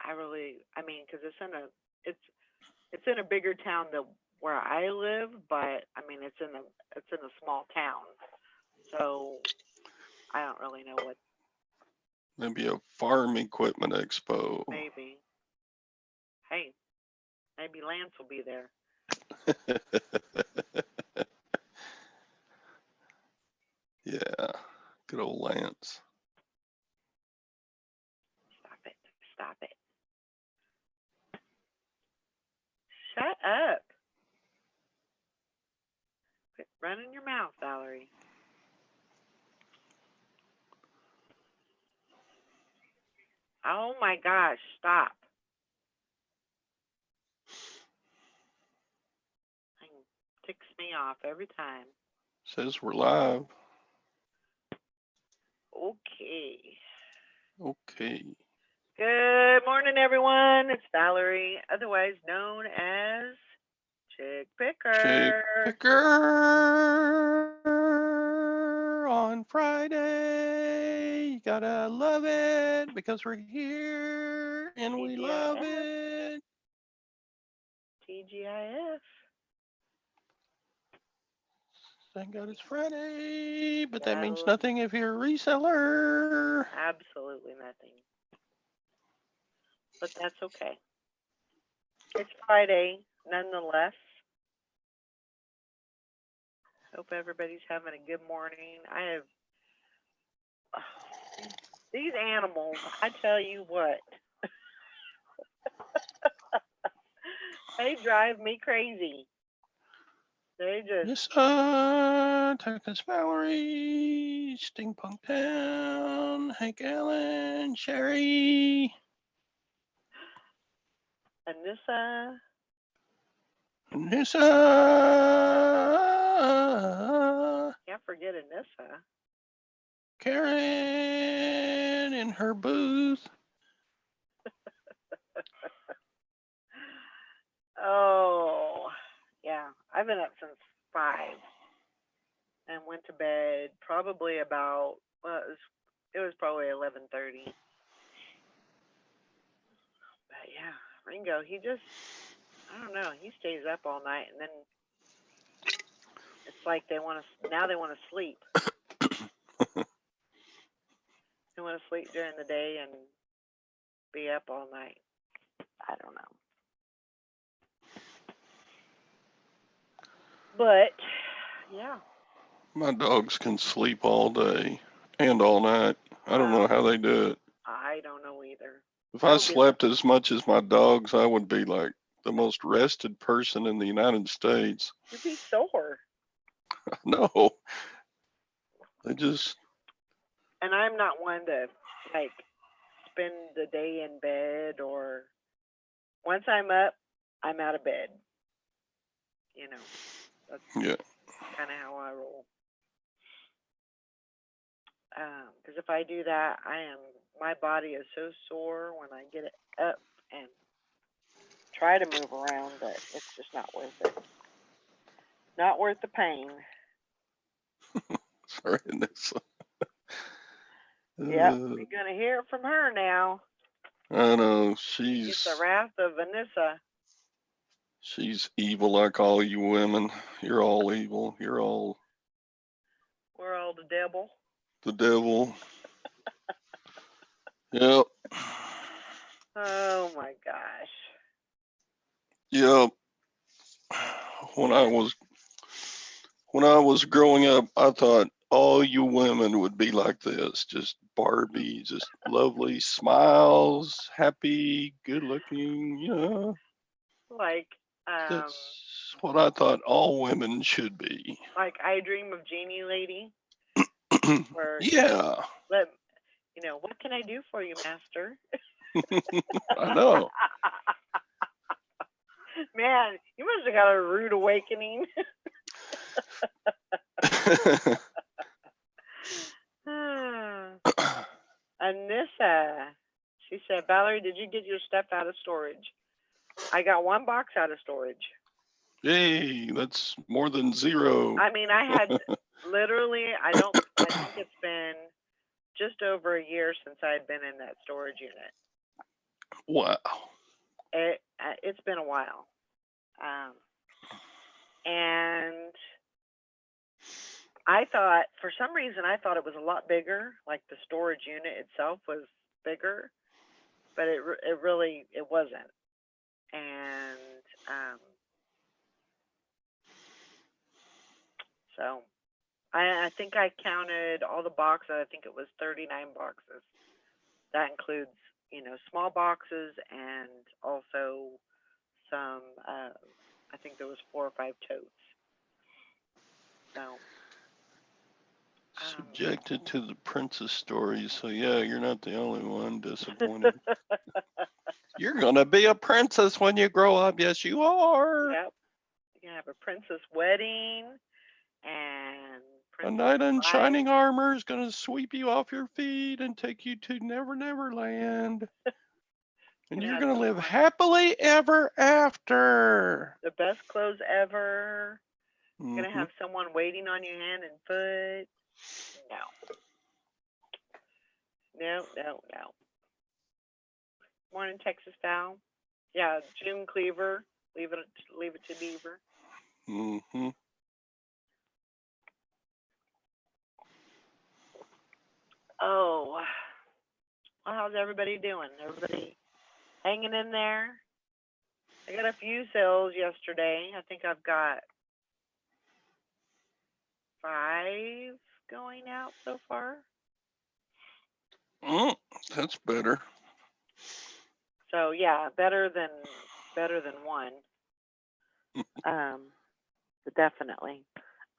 I mean, because it's it's in a bigger town than where I live, but I mean, it's in a small town, so I don't really know what. Maybe a farm equipment expo. Maybe, hey, maybe Lance will be there. Yeah, good old Lance. Stop it! Stop it! Shut up! Quit running your mouth, Valerie. Oh my gosh! Stop! It ticks me off every time. Says we're live. Okay. Okay. Good morning, everyone. It's Valerie, otherwise known as Chick Chick Picker. Picker on Friday. You gotta love it because we're here and we love TGIF. it. TGIF. Thank God it's Friday, but that means That'll nothing if you're a reseller. absolutely nothing. But that's okay. It's Friday, nonetheless. Hope everybody's having a good morning. I have these animals, I tell you what, they drive me crazy. They just, Yes, Texas Valerie, Steampunk Town, Hank Allen, Sherry. Anissa, Nissa. can't forget Anissa. Karen in her booth. Oh, yeah. I've been up since 5 and went to bed probably about, well, it was probably 11:30. But yeah, Ringo, he just, I don't know, he stays up all night and then it's like now they want to sleep. They want to sleep during the day and be up all night. I don't know. But yeah, My dogs can sleep all day and all night. I don't know wow, how they do it. I don't know either. If I I would be like, slept as much as my dogs, I would be like the most rested person in the United States. you'd be sore. No, they just, And I'm not one to like spend the day in bed or once I'm up, I'm out of bed. You know, that's yeah. kind of how I roll. Because if I do that, my body is so sore when I get it up and try to move around, but it's just not worth it. Not worth the pain. Sorry, Nissa. Yep, you're gonna hear from her now. I know Get the wrath of Vanessa. she's evil like all you women. You're all evil. You're all We're all the devil. the devil. Yep. Oh my gosh. Yep. When I was when I was growing up, I thought all you women would be like this, just Barbie, just lovely smiles, happy, good looking, Like, um, that's what I thought all women should be. like I Dream of Jeannie lady, where Yeah, let what can I do for you, master? I know. Man, you must have got a rude awakening. Anissa, she said, Valerie, did you get your stuff out of storage? I got one box out of storage. Hey, that's more than zero. I mean, I had literally, I think it's been just over a year since I had been in that storage unit. Wow. It's been a while. And I thought, for some reason, I thought it was a lot bigger. Like the storage unit itself was bigger, but it really it wasn't. And so I think I counted all the boxes. I think it was 39 boxes. That includes, small boxes and also some. I think there was 4 or 5 totes. So. Subjected to the princess stories, so yeah, you're not the only one disappointed. You're gonna be a princess when you grow up. Yes, you are. Yep. You're gonna have a princess wedding and A knight in bride. shining armor is gonna sweep you off your feet and take you to Never Never Land. And you're gonna live happily ever after. The best clothes ever. You're gonna have someone waiting on your hand and foot. No. Morning, Texas Val. Yeah, June Cleaver. Leave it to Beaver. Oh, well, how's everybody doing? Everybody hanging in there? I got a few sales yesterday. I think I've got 5 going out so far. That's better. So yeah, better than 1. But definitely.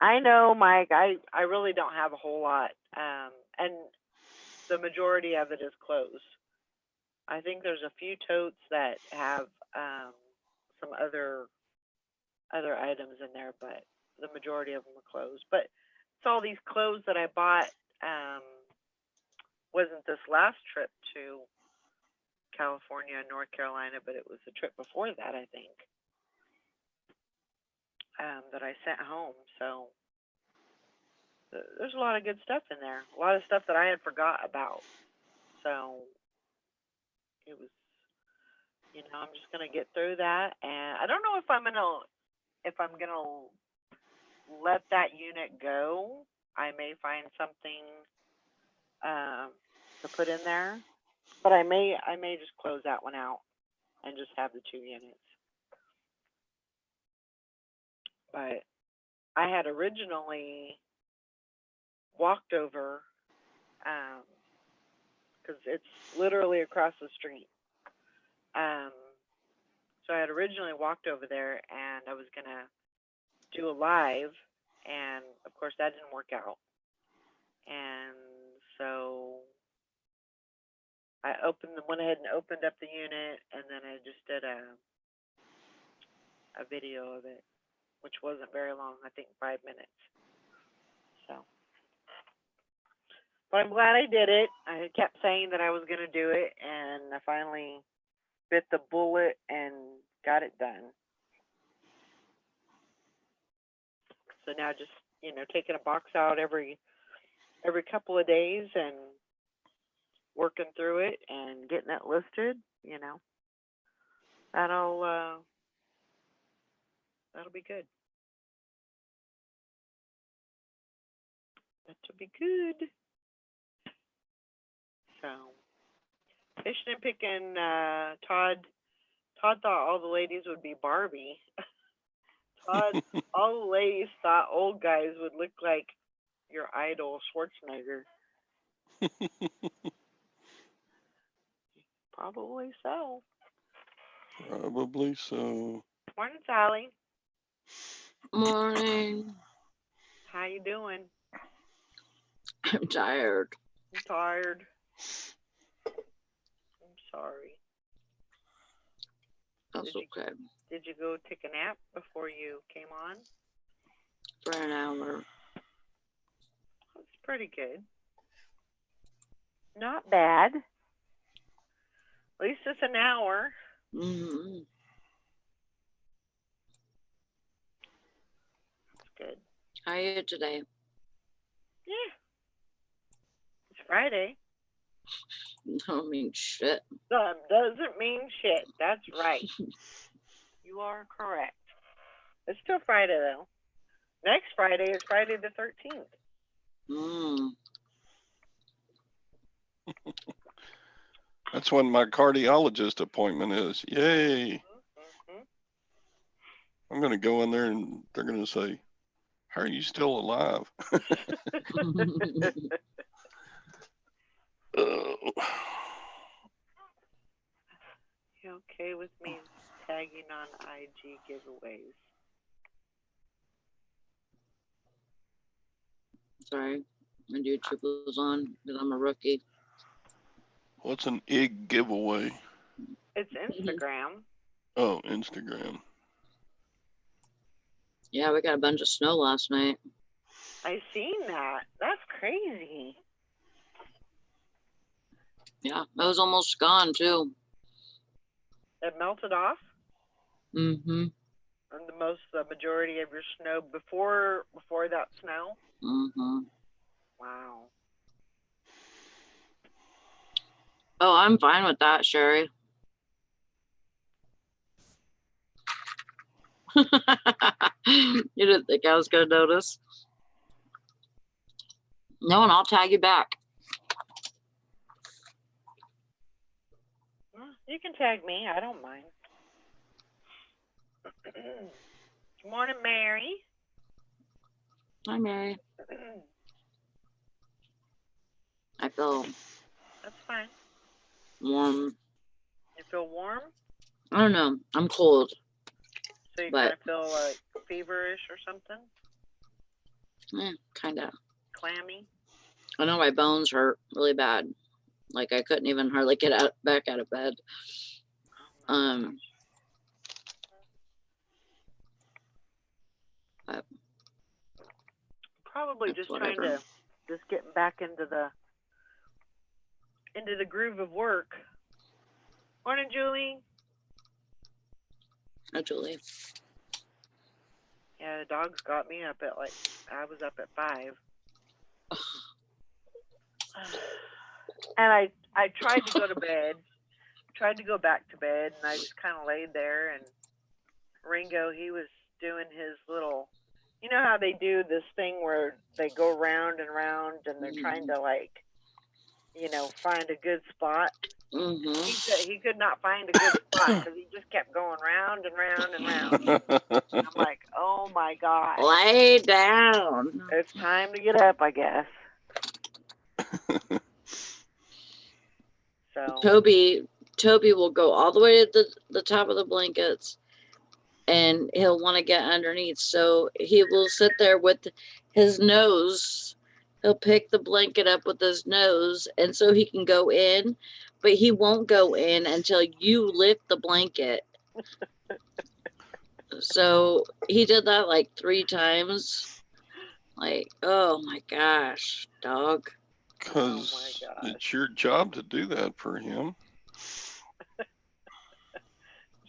I know, Mike, I really don't have a whole lot. And the majority of it is clothes. I think there's a few totes that have some other items in there, but the majority of them are clothes. But it's all these clothes that I bought. Wasn't this last trip to California and North Carolina, but it was the trip before that, I think, that I sent home. So there's a lot of good stuff in there. A lot of stuff that I had forgot about. So it was, I'm just gonna get through that, and I don't know if I'm gonna let that unit go. I may find something to put in there, but I may just close that one out and just have the 2 units. But I had originally walked over, because it's literally across the street. So I had originally walked over there, and I was gonna do a live, and of course that didn't work out. And so I went ahead and opened up the unit, and then I just did a video of it, which wasn't very long. I think 5 minutes. So, but I'm glad I did it. I kept saying that I was going to do it, and I finally bit the bullet and got it done. So now just, taking a box out every couple of days and working through it and getting it listed, that'll be good. That should be good. So, fishing and picking, Todd thought all the ladies would be Barbie. Todd, all the ladies thought old guys would look like your idol, Schwarzenegger. Probably so. Probably so. Morning, Sally. Morning. How you doing? I'm tired. I'm tired. I'm sorry. That's okay. Did you go take a nap before you came on? For an hour. That's pretty good. Not bad. At least it's an hour. Mm-hmm. That's good. How are you today? Yeah. It's Friday. Don't mean shit. Some doesn't mean shit. That's right. You are correct. It's still Friday though. Next Friday is Friday the 13th. Mm. That's when my cardiologist appointment is. Yay. Mm-hmm. I'm going to go in there and they're going to say, how are you still alive? Oh. You okay with me tagging on IG giveaways? Sorry, my YouTube was on because I'm a rookie. What's an egg giveaway? It's Instagram. Oh, Instagram. Yeah, we got a bunch of snow last night. I seen that. That's crazy. Yeah, it was almost gone too. It melted off, Mm-hmm. and the majority of your snow before that snow. Mm-hmm. Wow. Oh, I'm fine with that, Sherry. You didn't think I was gonna notice? No, and I'll tag you back. Well, you can tag me. I don't mind. Good morning, Mary. Hi, Mary. I feel That's fine. warm. You feel warm? I don't know. I'm cold. So you But- kind of feel like feverish or something? Kind of. Clammy? I know my bones hurt really bad. Like I couldn't even hardly get back out of bed. Probably That's just trying whatever. to just getting back into the groove of work. Morning, Julie. Julie. Yeah, the dogs got me up at I was up at 5. And I tried to go to bed, tried to go back to bed, and I just kind of laid there. And Ringo, he was doing his little, you know how they do this thing where they go round and round and they're trying to find a good spot. Mm-hmm. He could not find a good spot because he just kept going round and round and round. I'm like, oh my gosh. Lay down. It's time to get up, I guess. So Toby will go all the way to the top of the blankets and he'll want to get underneath. So he will sit there with his nose. He'll pick the blanket up with his nose and so he can go in, but he won't go in until you lift the blanket. So he did that like 3 times. Like, oh my gosh, dog. Because Oh my gosh. it's your job to do that for him.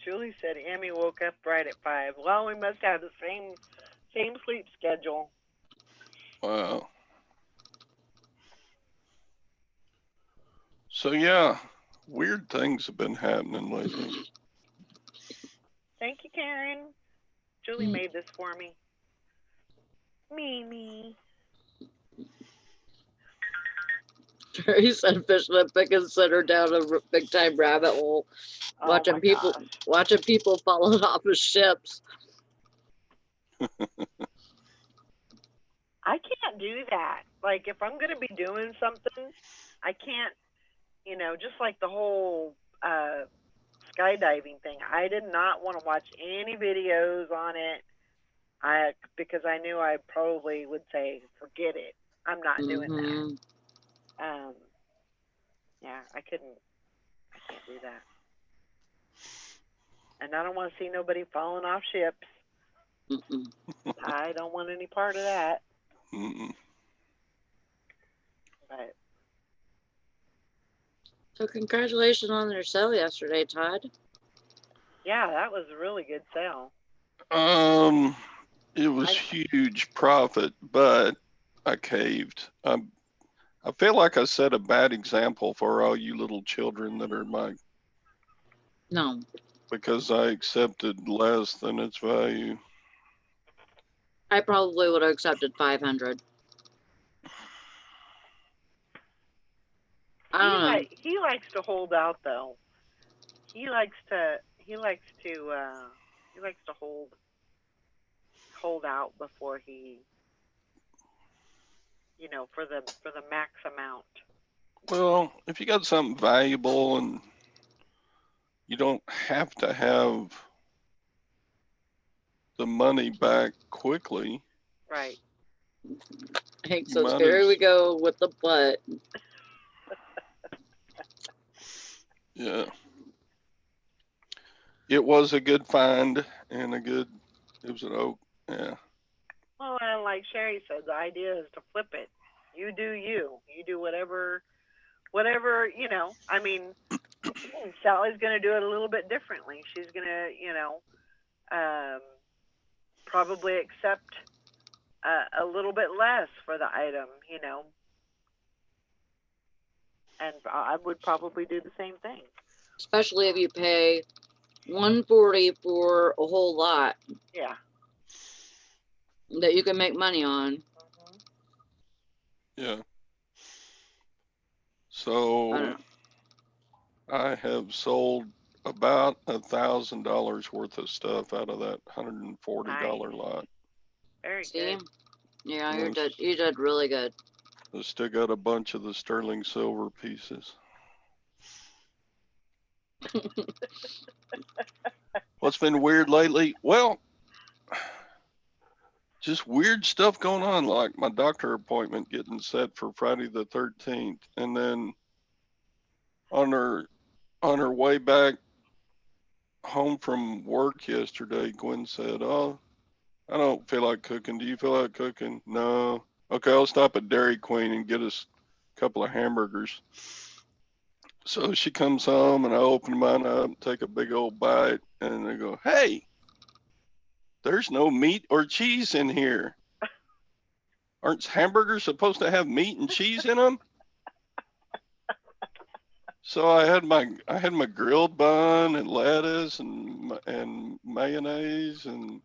Julie said Emmy woke up right at 5. Well, we must have the same sleep schedule. Wow. So yeah, weird things have been happening lately. Thank you, Karen. Julie made this for me. Mimi. He said fishing a pick and set her down a big time rabbit hole. Watching my people gosh. falling off of ships. I can't do that. Like, if I'm going to be doing something, I can't, just like the whole skydiving thing. I did not want to watch any videos on it because I knew I probably would say, forget it. I'm not doing that. Yeah, I can't do that. And I don't want to see nobody falling off ships. Mm-mm. I don't want any part of that. Mm-mm. But So congratulations on your sale yesterday, Todd. yeah, that was a really good sale. It was huge profit, but I caved. I I feel like I set a bad example for all you little children that are No, because I accepted less than its value. I probably would have accepted 500. I don't know. He likes to hold out though. He likes to hold out before he, for the max amount. Well, if you got something valuable and you don't have to have the money back quickly. Right. Hank says, here we go with the butt. Yeah. It was a good find and it was an oak. Yeah. Well, and like Sherry said, the idea is to flip it. You do you. You do whatever, I mean, Sally's going to do it a little bit differently. She's going to, probably accept a little bit less for the item, and I would probably do the same thing. Especially if you pay $140 for a whole lot. Yeah. That you can make money on. Mm-hmm. Yeah. So I have sold about $1,000 worth of stuff out of that $140 lot. Very See? good. Yeah, you did really good. I still got a bunch of the sterling silver pieces. What's been weird lately? Well, just weird stuff going on, like my doctor appointment getting set for Friday the 13th. And then on her way back home from work yesterday, Gwen said, oh, I don't feel like cooking. Do you feel like cooking? No. Okay, I'll stop at Dairy Queen and get us a couple of hamburgers. So she comes home and I open mine up, take a big old bite, and I go, hey, there's no meat or cheese in here. Aren't hamburgers supposed to have meat and cheese in them? So I had my grilled bun and lettuce and mayonnaise, and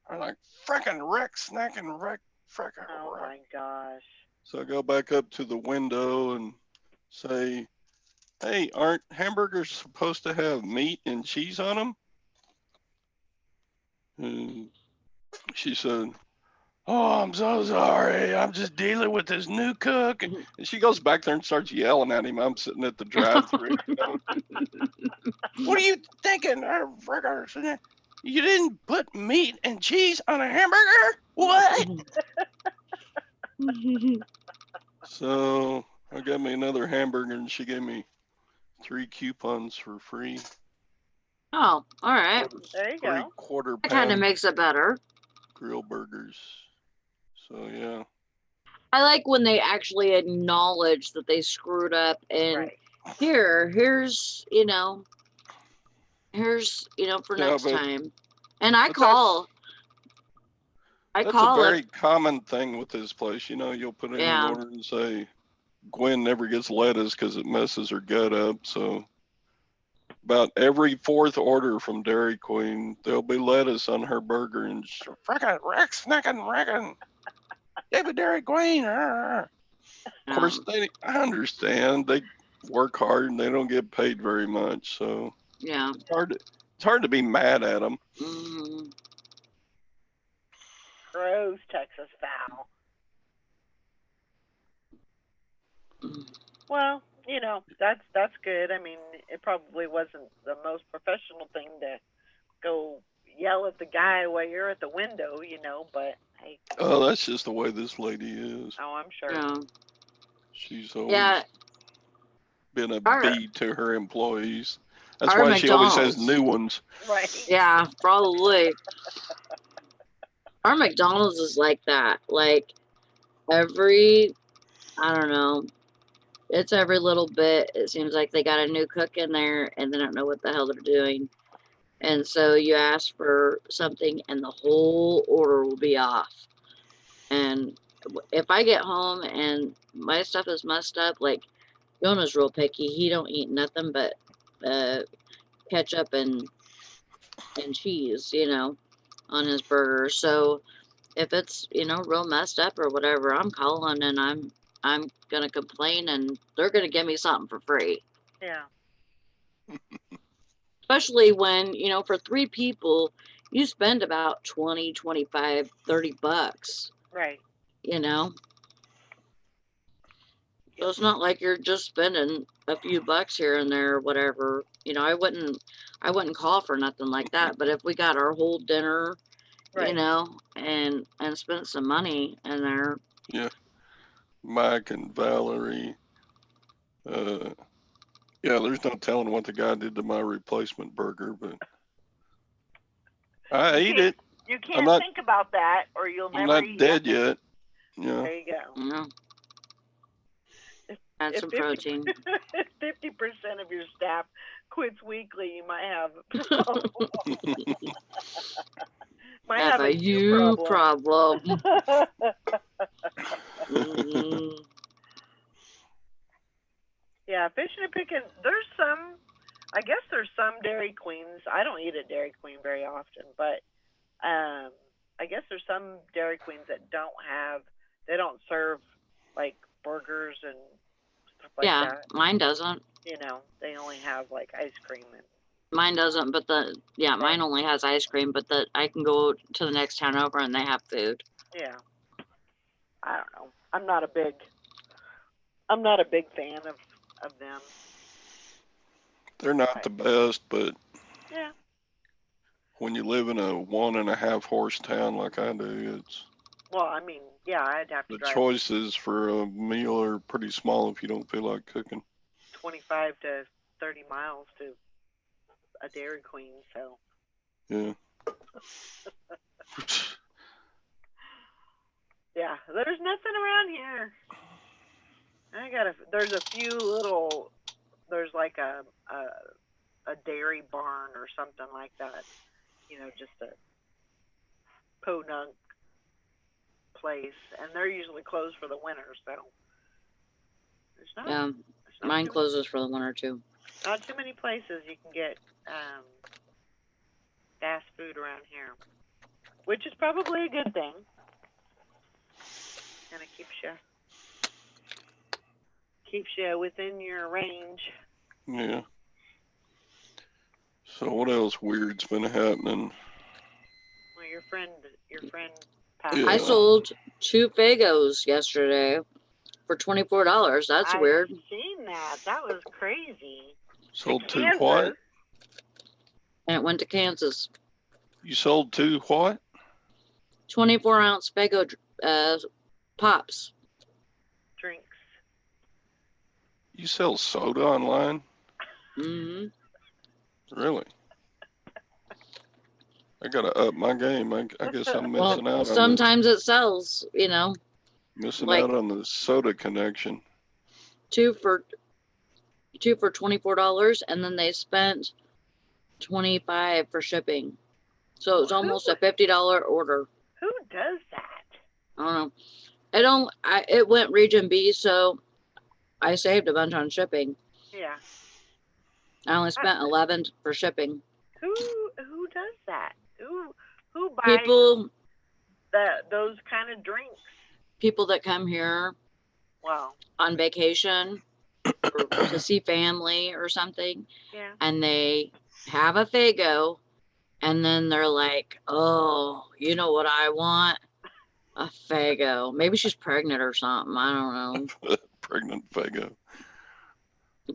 I'm like, frickin' Rex, snacking Rex, frickin' Oh my gosh. So I go back up to the window and say, hey, aren't hamburgers supposed to have meat and cheese on them? And she said, oh, I'm so sorry. I'm just dealing with this new cook. And she goes back there and starts yelling at him. I'm sitting at the drive-thru. What are you thinking? You didn't put meat and cheese on a hamburger? What? So I got me another hamburger and she gave me 3 coupons for free. Oh, all right. There you go. 3/4 That kind of pound makes it better. grill burgers. So yeah. I like when they actually acknowledge that they screwed up and Right. here's for next time. And I call. That's a very common thing with this place. You'll put in an order and say, Gwen never gets lettuce because it messes her gut up. So about every 4th order from Dairy Queen, there'll be lettuce on her burger, and frickin' Rex, snacking, wrecking. David Dairy Queen. Of course, I understand they work hard and they don't get paid very much. So yeah, it's hard to be mad at them. Mm-hmm. Gross Texas foul. Well, that's good. I mean, it probably wasn't the most professional thing to go yell at the guy while you're at the window, but hey. Oh, that's just the way this lady is. Oh, I'm sure. Yeah. She's always been a bee to her employees. That's why she always has new ones. Right. Yeah, probably. Our McDonald's is like that. Like every little bit, it seems like they got a new cook in there and they don't know what the hell they're doing. And so you ask for something and the whole order will be off. And if I get home and my stuff is messed up, like Jonah's real picky. He don't eat nothing but ketchup and cheese, on his burger. So if it's, real messed up or whatever, I'm calling and I'm gonna complain and they're gonna give me something for free. Yeah. Especially when, for 3 people, you spend about 20, 25, 30 bucks, Right. So it's not like you're just spending a few bucks here and there or whatever. I wouldn't call for nothing like that. But if we got our whole dinner, Right. and spent some money in there, Yeah. Mike and Valerie. Yeah, there's no telling what the guy did to my replacement burger, but I ate it. You can't not- think about that, or you'll I'm never not eat dead it. yet. Yeah. There you go. add some protein. 50% of your staff quits weekly, you might have Have a you problem. Yeah, fishing and picking. I guess there's some Dairy Queens. I don't eat at Dairy Queen very often, but I guess there's some Dairy Queens that they don't serve like burgers and stuff like Yeah, that. mine doesn't. They only have like ice cream and. Mine doesn't, but mine only has ice cream, but I can go to the next town over and they have food. Yeah. I don't know. I'm not a big fan of them. They're not the best, but yeah. When you live in a 1.5 horse town like I do, it's. Well, I mean, yeah, I'd have to The drive choices for a meal are pretty small if you don't feel like cooking. 25 to 30 miles to a Dairy Queen, so. Yeah. Yeah, there's nothing around here. There's a few there's like a dairy barn or something like that. Just a podunk place, and they're usually closed for the winter, so. Mine closes for the winter too. Not too many places you can get fast food around here, which is probably a good thing. Kind of keeps you within your range. Yeah. So what else weird's been happening? Well, your friend passed. Yeah. I sold 2 Fagos yesterday for $24. That's weird. I've seen that. That was crazy. Sold 2 what? And it went to Kansas. You sold 2 what? 24-ounce Fago pops. Drinks. You sell soda online? Mm-hmm. Really? I gotta up my game. I guess I'm missing out on sometimes it sells, missing out on the soda connection. 2 for $24, and then they spent $25 for shipping. So it was almost a $50 order. Who does that? I don't know. It went region B, so I saved a bunch on shipping. Yeah. I only spent $11 for shipping. Who does that? Who buys people those kind of drinks? People that come here. Wow. On vacation or to see family or something. Yeah. And they have a Fago, and then they're like, "Oh, you know what I want? A Fago." Maybe she's pregnant or something. I don't know. Pregnant Fago.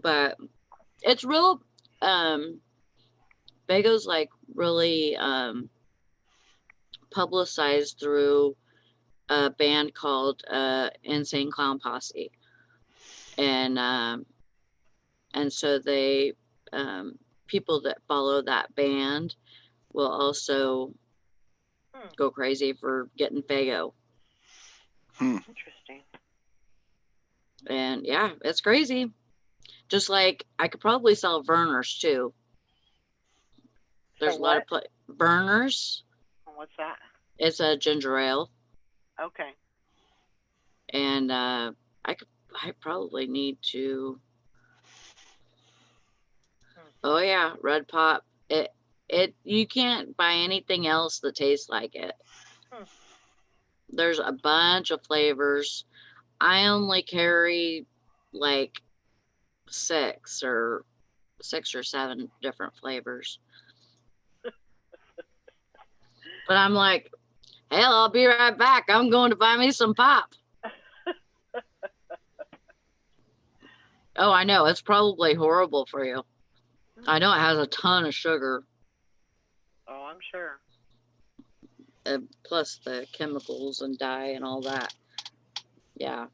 But it's real. Fago's like really publicized through a band called Insane Clown Posse, and so they people that follow that band will also go crazy for getting Fago. Interesting. And yeah, it's crazy. Just like I could probably sell Vernors too. There's a lot of Vernors. What's that? It's a ginger ale. Okay. And I probably need to. Oh yeah, Red Pop. You can't buy anything else that tastes like it. Hmm. There's a bunch of flavors. I only carry like six or seven different flavors. But I'm like, hell, I'll be right back. I'm going to buy me some pop. Oh, I know. It's probably horrible for you. I know it has a ton of sugar, Oh, I'm sure. plus the chemicals and dye and all that. Yeah.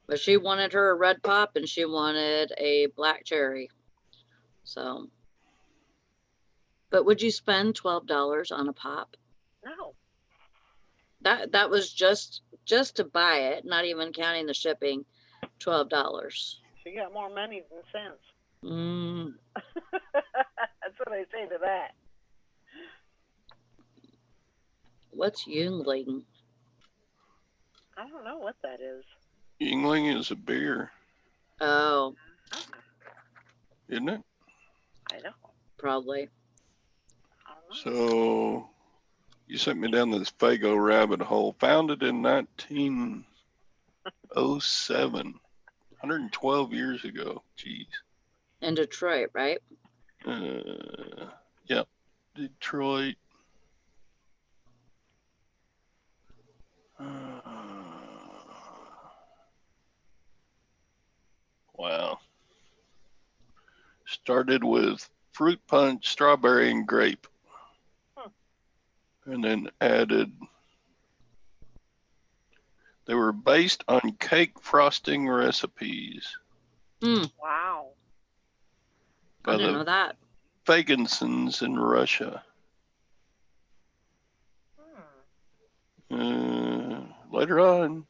But she wanted her a red pop and she wanted a black cherry. So, but would you spend $12 on a pop? No. That was just to buy it, not even counting the shipping, $12. She got more money than sense. Mm, That's what I say to that. what's Yingling? I don't know what that is. Yingling is a beer, Oh, isn't it? I don't. probably. I don't know. So you sent me down this Fago rabbit hole. Founded in 1907, 112 years ago. Jeez. In Detroit, right? Yep. Detroit. Wow. Started with fruit punch, strawberry, and grape. And then added, they were based on cake frosting recipes Wow. I by didn't know the that. Fagensons in Russia. Later on,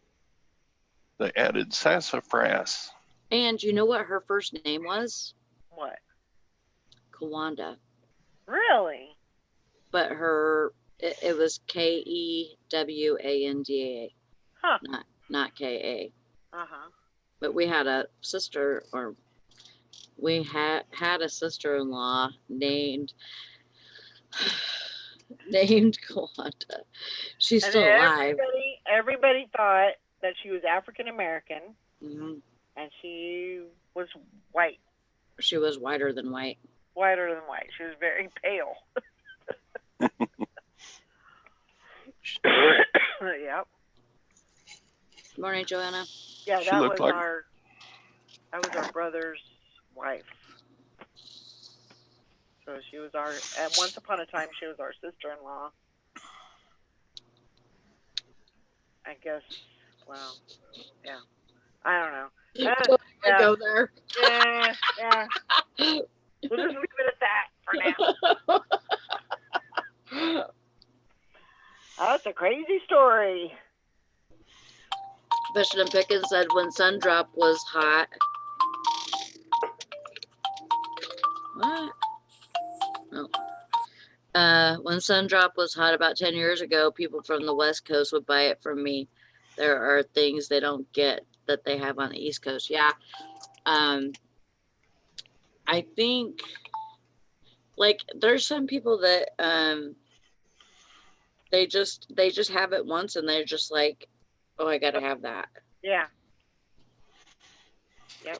they added sassafras. And you know what her first name was? What? Kawanda. Really? But it was Kewanda, Huh. not Ka. Uh-huh. But we had a sister, or we had a sister-in-law named Kawanda. She's And still alive. everybody thought that she was African American Mhm. and she was white. She was whiter than white. Whiter than white. She was very pale. Yep. Good morning, Joanna. Yeah, She that looked was like our brother's wife. So she was at once upon a time she was our sister-in-law. I guess. Well, yeah. I don't know. Don't Yeah. go there. Yeah. We'll just leave it at that for now. That's a crazy story. Bishop and Pickens said when Sundrop was hot. What? No. When Sundrop was hot about 10 years ago, people from the West Coast would buy it from me. There are things they don't get that they have on the East Coast. Yeah. I think like there's some people that they just have it once and they're just like, oh, I gotta have that. Yeah. Yep.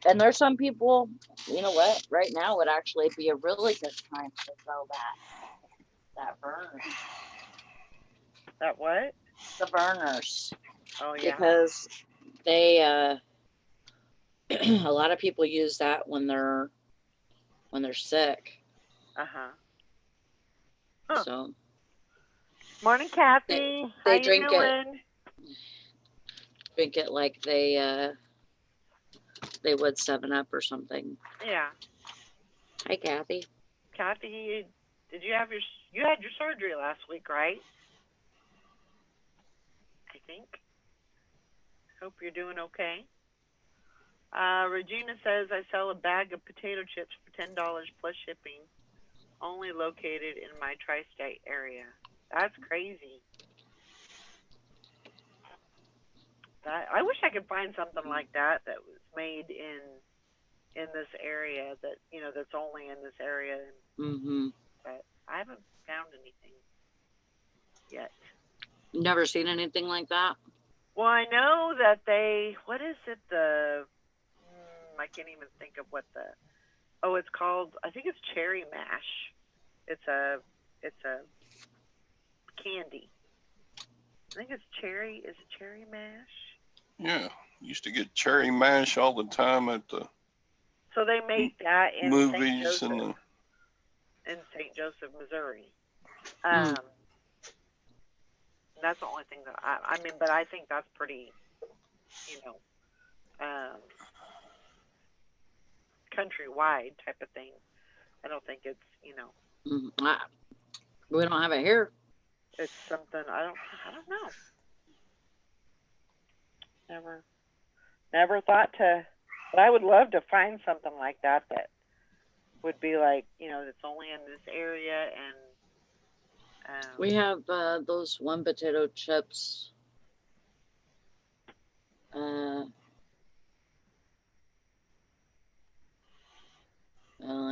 And there's some people, you know what, right now would actually be a really good time to throw that burner. That what? The burners. Oh yeah. Because they a lot of people use that when they're sick. Uh-huh. Huh. So Morning, Kathy. They How you drink doing? drink it like they would 7-Up or something. Yeah. Hi, Kathy. Kathy, did you had your surgery last week, right? I think. Hope you're doing okay. Regina says I sell a bag of potato chips for $10 plus shipping, only located in my tri-state area. That's crazy. that I wish I could find something like that that was made in this area that that's only in this area, Mm-hmm. but I haven't found anything yet. Never seen anything like that. Well, I know that what is it, I can't even think of what it's called. I think it's cherry mash. It's a candy. I think it's cherry. Is it cherry mash? Yeah, used to get cherry mash all the time at the So they make that in movies St. and Joseph, in St. Joseph, Missouri. Mm. That's the only thing that I mean, but I think that's pretty, countrywide type of thing. I don't think it's, We don't have it here. it's something I don't know. Never thought to, but I would love to find something like that that would be like, that's only in this area and. We have those one potato chips. I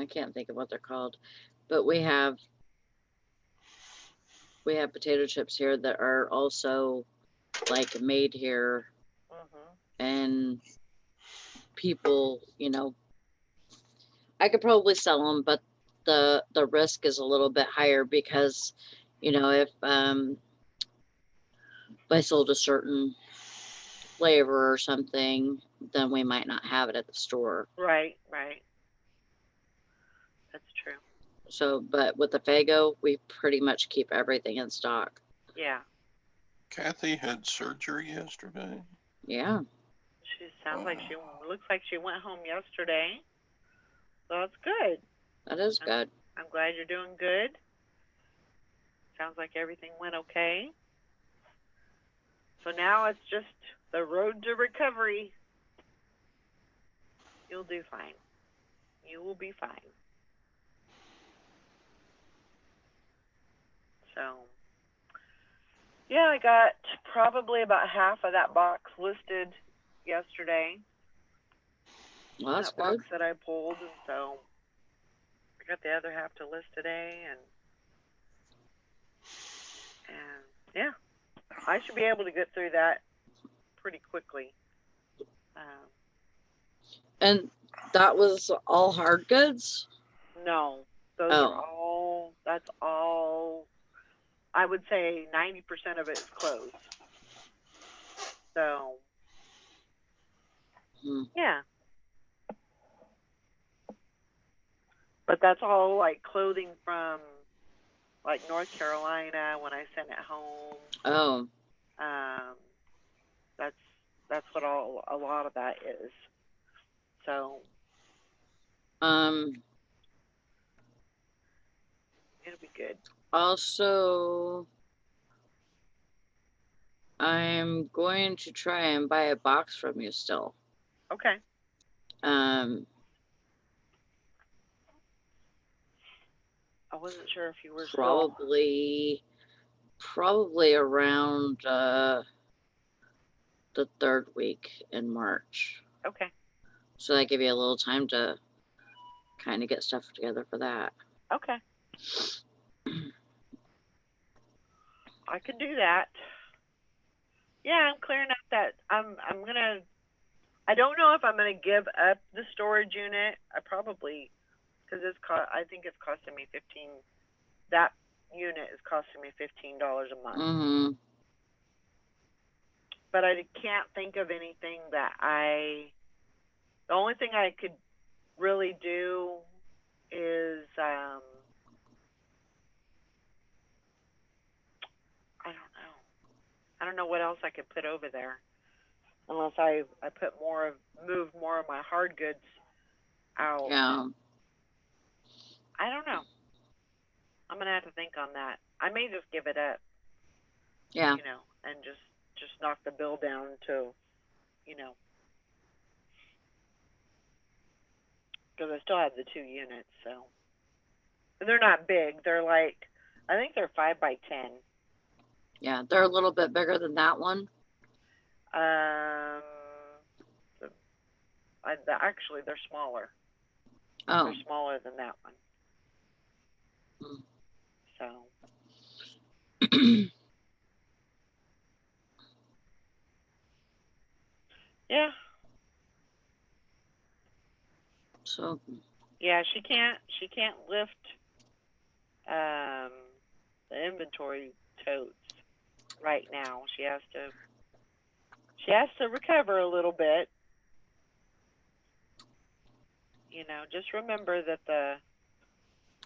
can't think of what they're called, but we have potato chips here that are also like made here, and people, I could probably sell them, but the risk is a little bit higher because, if I sold a certain flavor or something, then we might not have it at the store. Right. That's true. So, but with the Faygo, we pretty much keep everything in stock. Yeah. Kathy had surgery yesterday. Yeah. She sounds like looks like she went home yesterday. So that's good. That is good. I'm glad you're doing good. Sounds like everything went okay. So now it's just the road to recovery. You'll do fine. You will be fine. So, yeah, I got probably about half of that box listed yesterday. Well, that's that good. box that I pulled, and so I got the other half to list today, and yeah, I should be able to get through that pretty quickly. And that was all hard goods? No, those are all. That's all. I would say 90% of it is closed. So, yeah. But that's all like clothing from like North Carolina when I sent it home. Oh. That's what a lot of that is. So. It'll be good. Also, I'm going to try and buy a box from you still. Okay. I wasn't sure if you were probably around the 3rd week in March. Okay. So that give you a little time to kind of get stuff together for that. Okay. I could do that. Yeah, I'm clearing up that. I don't know if I'm gonna give up the storage unit. I probably, because I think it's costing me $15. That unit is costing me $15 a month. Mm-hmm. But I can't think of anything that the only thing I could really do is I don't know what else I could put over there, unless I move more of my hard goods out. Yeah. I don't know. I'm gonna have to think on that. I may just give it up. Yeah. And just knock the bill down to, because I still have the 2 units, so. And they're not big. They're like, I think they're 5 by 10. Yeah, they're a little bit bigger than that one. the, actually, they're smaller. Oh, They're smaller than that one. Mm. So, yeah. so Yeah, she can't lift the inventory totes right now. She has to recover a little bit. You know, just remember that the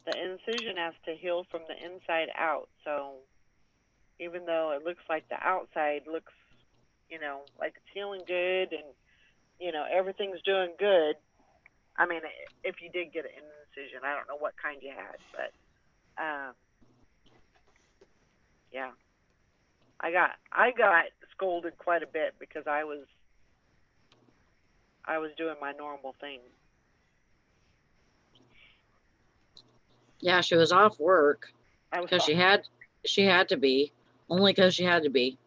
incision has to heal from the inside out. So even though it looks like the outside looks, you know, like it's healing good and, you know, everything's doing good. I mean, if you did get an incision, I don't know what kind you had, but yeah, I got scolded quite a bit because I was doing my normal thing. yeah, she was off work I was because she had to be, only because she had to be.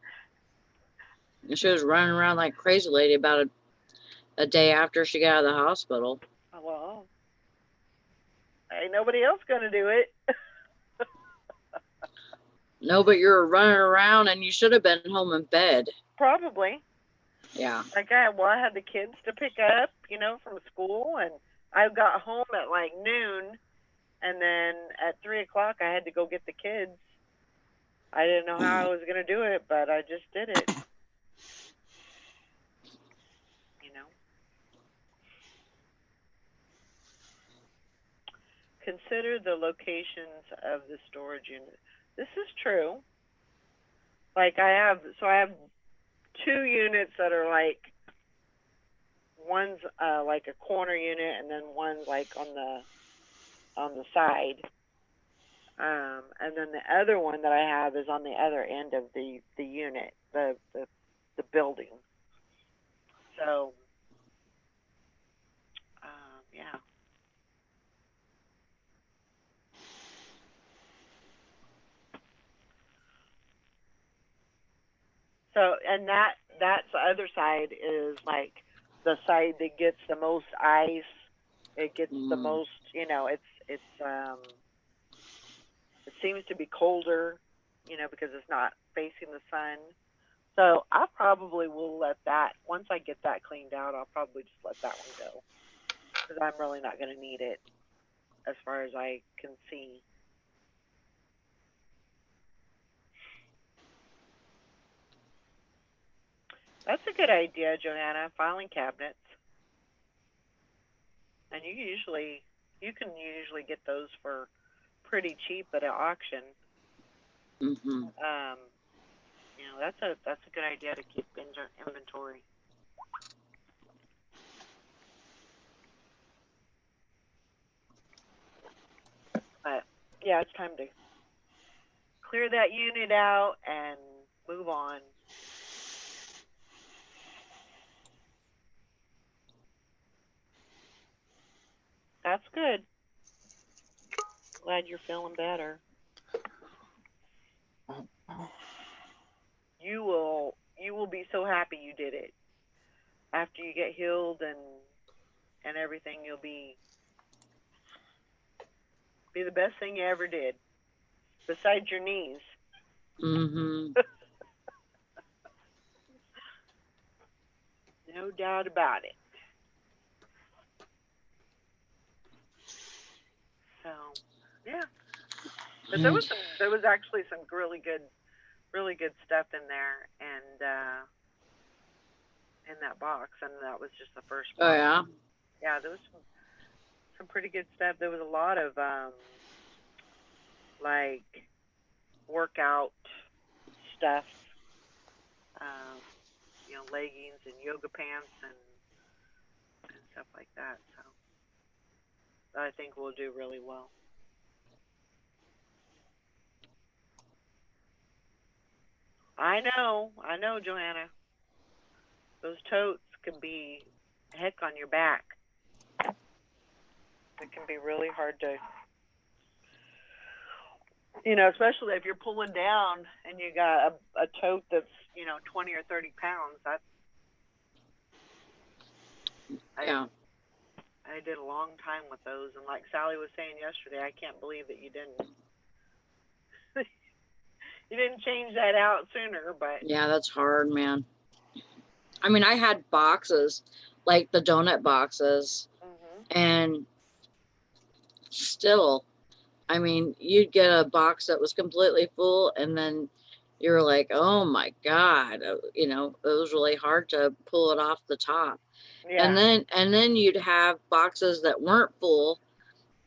And she was running around like a crazy lady about a day after she got out of the hospital. well, ain't nobody else gonna do it. No, but you were running around and you should have been home in bed. Probably. Yeah. Like I had the kids to pick up, you know, from school, and I got home at like noon, and then at 3:00 I had to go get the kids. I didn't know how I was gonna do it, but I just did it. You know. Consider the locations of the storage unit. This is true. Like I have 2 units that are like one's like a corner unit, and then one's like on the side. And then the other one that I have is on the other end of the unit, the building. So, yeah. So, and that's the other side is like the side that gets the most ice. It gets the most, you know, it seems to be colder, you know, because it's not facing the sun. So I probably will let that, once I get that cleaned out, I'll probably just let that one go. Because I'm really not going to need it as far as I can see. That's a good idea, Johanna, filing cabinets. And you can usually get those for pretty cheap at an auction. Mm-hmm. You know, that's a good idea to keep inventory. But yeah, it's time to clear that unit out and move on. That's good. Glad you're feeling better. You will be so happy you did it. After you get healed and everything, you'll be the best thing you ever did. Besides your knees. Mm-hmm. No doubt about it. So, yeah. But there was actually some really good stuff in there, and in that box, and that was just the first box. Oh yeah. Yeah, there was some pretty good stuff. There was a lot of like workout stuff, you know, leggings and yoga pants and stuff like that. So I think we'll do really well. I know, Johanna. Those totes can be heck on your back. It can be really hard You know, especially if you're pulling down and you got a tote that's, 20 or 30 pounds. Yeah. I did a long time with those, and like Sally was saying yesterday, I can't believe that you didn't you didn't change that out sooner. But Yeah, that's hard, man. I mean, I had boxes, like the donut boxes, and still, I mean, you'd get a box that was completely full, and then you're like, oh my God, it was really hard to pull it off the top. yeah, And then you'd have boxes that weren't full,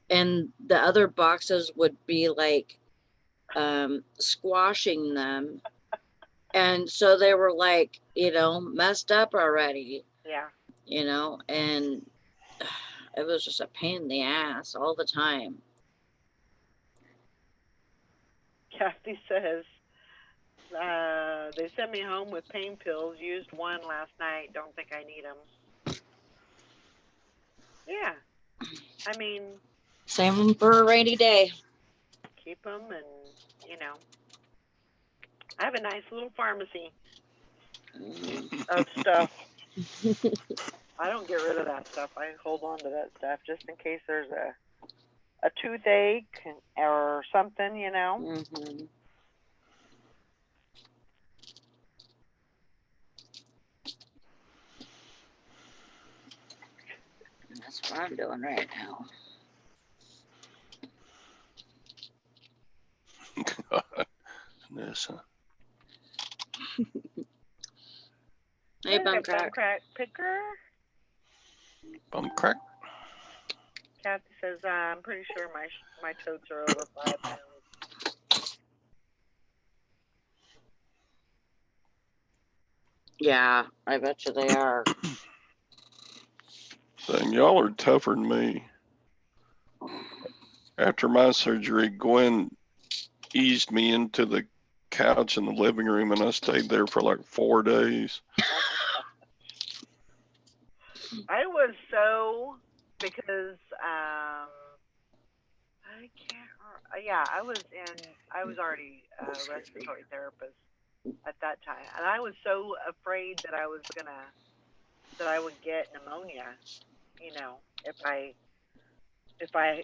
and the other boxes would be like squashing them. And so they were like, messed up already, yeah. and it was just a pain in the ass all the time. Kathy says they sent me home with pain pills. Used one last night. Don't think I need them. Yeah, I mean, Save them for a rainy day. keep them, and I have a nice little pharmacy of stuff. I don't get rid of that stuff. I hold on to that stuff just in case there's a toothache or something, Mm-hmm. That's what I'm doing right now. This, Hey, Bum Bumcrack. crack picker. bum crack. Kathy says I'm pretty sure my totes are over 5 pounds. Yeah, I bet you they are. Saying y'all are tougher than me. After my surgery, Gwen eased me into the couch in the living room, and I stayed there for like 4 days. I was so because I can't. Yeah, I was already a respiratory therapist at that time, and I was so afraid that I would get pneumonia. If I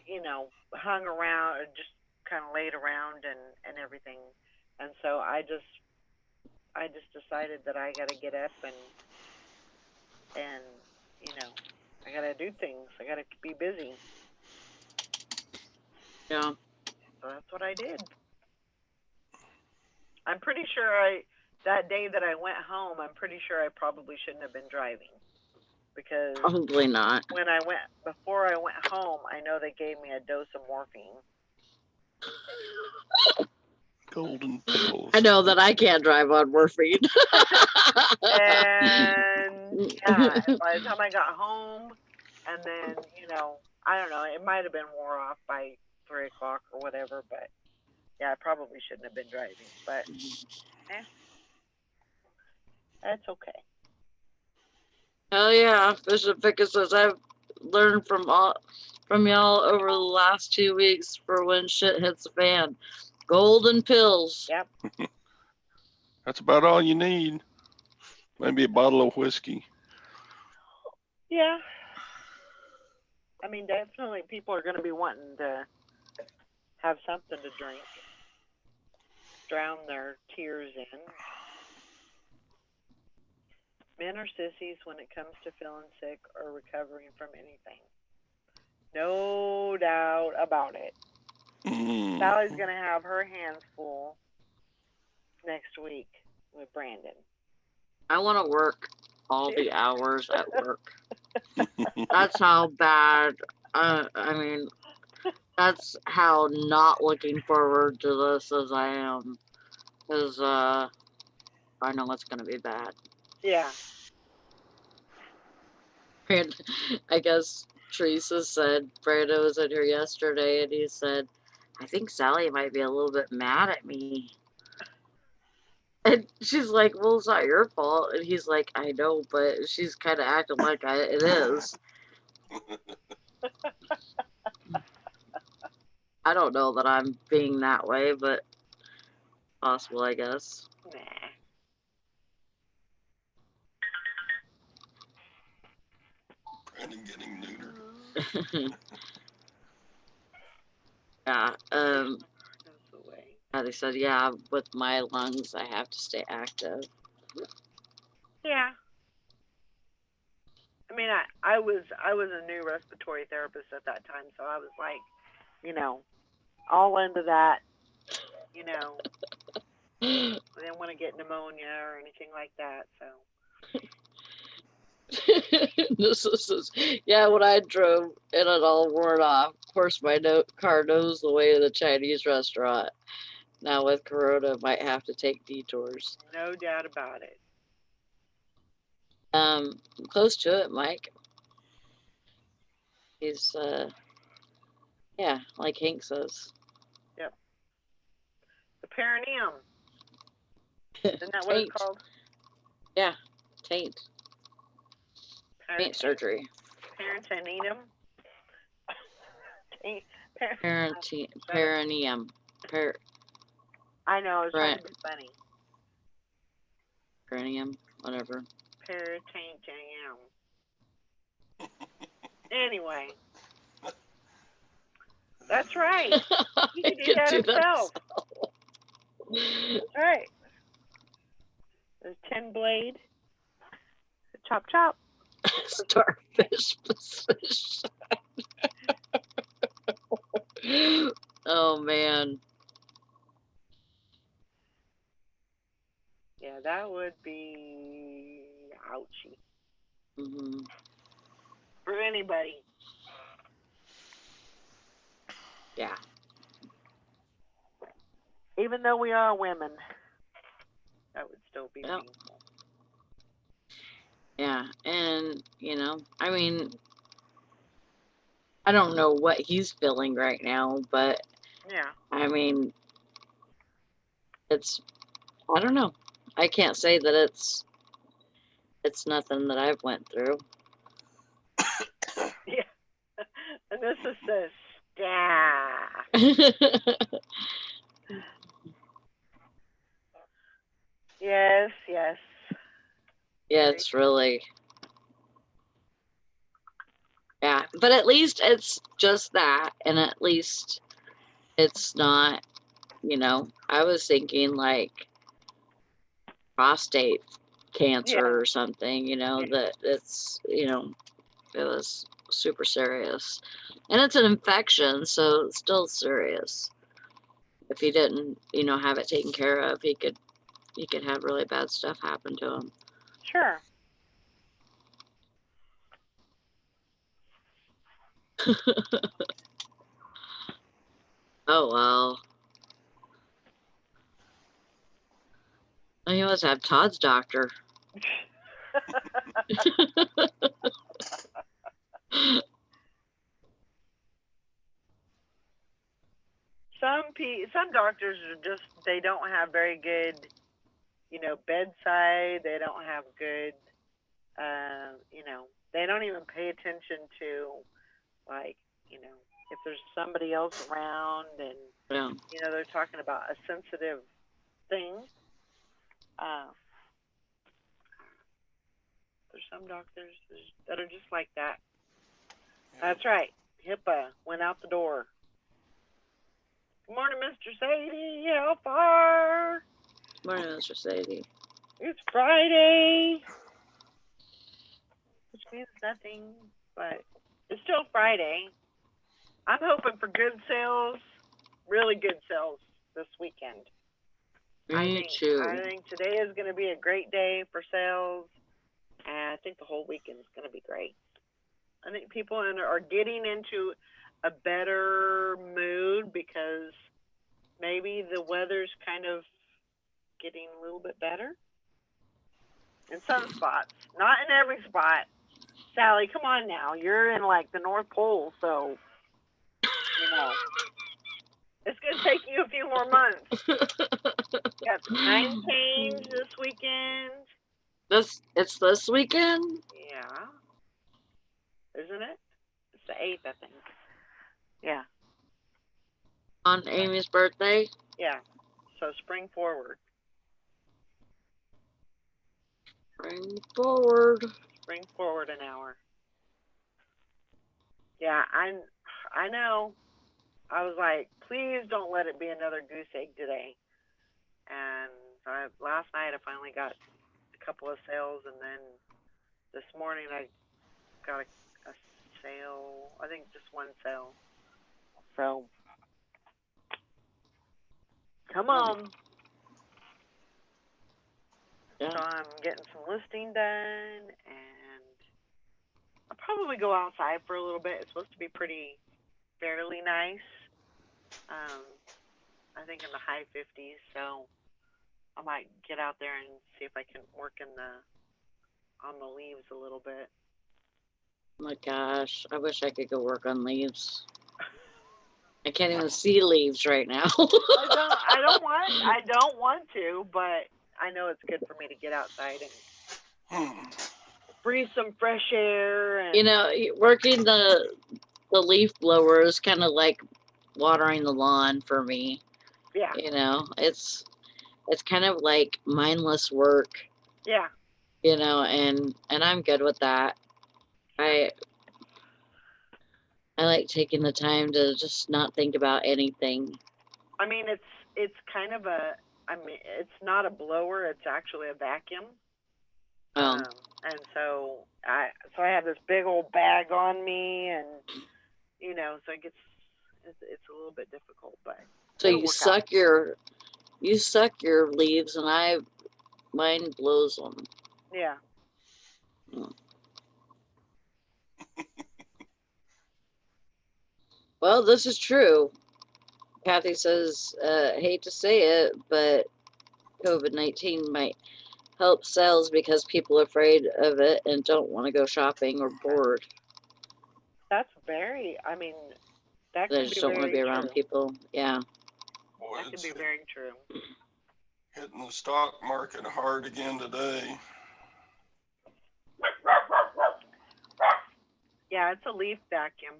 hung around or just kind of laid around and everything, and so I just decided that I got to get up and I got to do things. I got to be busy. Yeah. So that's what I did. I'm pretty sure that day that I went home, I'm pretty sure I probably shouldn't have been driving, because Probably not. before I went home, I know they gave me a dose of morphine. Golden pills. I know that I can't drive on morphine. And yeah, by the time I got home, and then I don't know, it might have been wore off by 3 o'clock or whatever, but yeah, I probably shouldn't have been driving, but that's okay. Hell yeah, Bishop Vickers says I've learned from y'all over the last 2 weeks for when shit hits the fan. Golden pills. Yep. That's about all you need. Maybe a bottle of whiskey. Yeah. I mean, definitely people are going to be wanting to have something to drink, drown their tears in. Men are sissies when it comes to feeling sick or recovering from anything. No doubt about it. Sally's going to have her hands full next week with Brandon. I want to work all the hours at work. That's how bad, I mean, that's how not looking forward to this as I am. Because I know it's going to be bad. Yeah. And I guess Teresa said, Brando was in here yesterday, and he said, I think Sally might be a little bit mad at me. And she's like, well, it's not your fault. And he's like, I know, but she's kind of acting like it is. I don't know that I'm being that way, but possible, I guess. Nah. Brandon getting neutered. Yeah. Goes away. Yeah, they said, yeah, with my lungs, I have to stay active. Yeah. I mean, I was a new respiratory therapist at that time, so I was like, you know, all into that. You know, I didn't want to get pneumonia or anything like that. So Yeah, when I drove and it all wore off. Of course, my car knows the way to the Chinese restaurant. Now with Corona, might have to take detours. no doubt about it. Close to it, Mike. He's yeah, like Hank says. Yep. The perineum. Isn't that what it's Taint. called? Yeah, taint. Taint surgery. Peritoneum. Perineum. I know. I was trying to be funny. Perineum. Whatever. Peritoneum. Anyway. That's right. He could do that himself. That's right. There's 10 blade. Chop chop. Starfish position. Oh man. Yeah, that would be ouchy for anybody. Yeah. Even though we are women, that would still be painful. Yeah, and I mean, I don't know what he's feeling right now, but yeah, I mean, I don't know. I can't say that it's nothing that I've went through. Yeah. And this is this. Yeah. Yes, yes. Yeah, it's really. Yeah, but at least it's just that, and at least it's not, I was thinking like prostate cancer or something, that it's, it was super serious. And it's an infection, so it's still serious. If he didn't, have it taken care of, he could have really bad stuff happen to him. Sure. Oh well. He must have Todd's doctor. Some doctors are just, they don't have very good, bedside. They don't have good, they don't even pay attention to, like, if there's somebody else around and, they're talking about a sensitive thing. There's some doctors that are just like that. That's right. HIPAA went out the door. Good morning, Mr. Sadie. How far? Good morning, Mr. Sadie. It's Friday, which means nothing, but it's still Friday. I'm hoping for good sales, really good sales this weekend. Me too. I think today is going to be a great day for sales, and I think the whole weekend is going to be great. I think people are getting into a better mood because maybe the weather's kind of getting a little bit better in some spots, not in every spot. Sally, come on now. You're in like the North Pole, so it's going to take you a few more months. Got the time change this weekend. It's this weekend? Yeah. Isn't it? It's the 8th, I think. Yeah. On Amy's birthday? Yeah. So spring forward. Bring forward. Spring forward an hour. Yeah, I know. I was like, please don't let it be another goose egg today. And last night I finally got a couple of sales, and then this morning I got a sale. I think just one sale. So, come on. Yeah. So I'm getting some listing done, and I'll probably go outside for a little bit. It's supposed to be fairly nice. I think in the high 50s, so I might get out there and see if I can work on the leaves a little bit. Oh my gosh, I wish I could go work on leaves. I can't even see leaves right now. I don't want to, but I know it's good for me to get outside and breathe some fresh air. And You know, working the leaf blower is kind of like watering the lawn for me. yeah, You know, it's kind of like mindless work, yeah. you know, and I'm good with that. I like taking the time to just not think about anything. I mean, it's kind of it's not a blower. It's actually a vacuum. Um, And so I have this big old bag on me, and so it's a little bit difficult, but so it'll you work out. suck your leaves, and mine blows them. Yeah. Well, this is true. Kathy says, hate to say it, but COVID-19 might help sales because people are afraid of it and don't want to go shopping or bored. That's very. I mean, that They could just be don't want to very be around true. people. Yeah. Boy, That could it's be very true. hitting the stock market hard again today. Yeah, it's a leaf vacuum.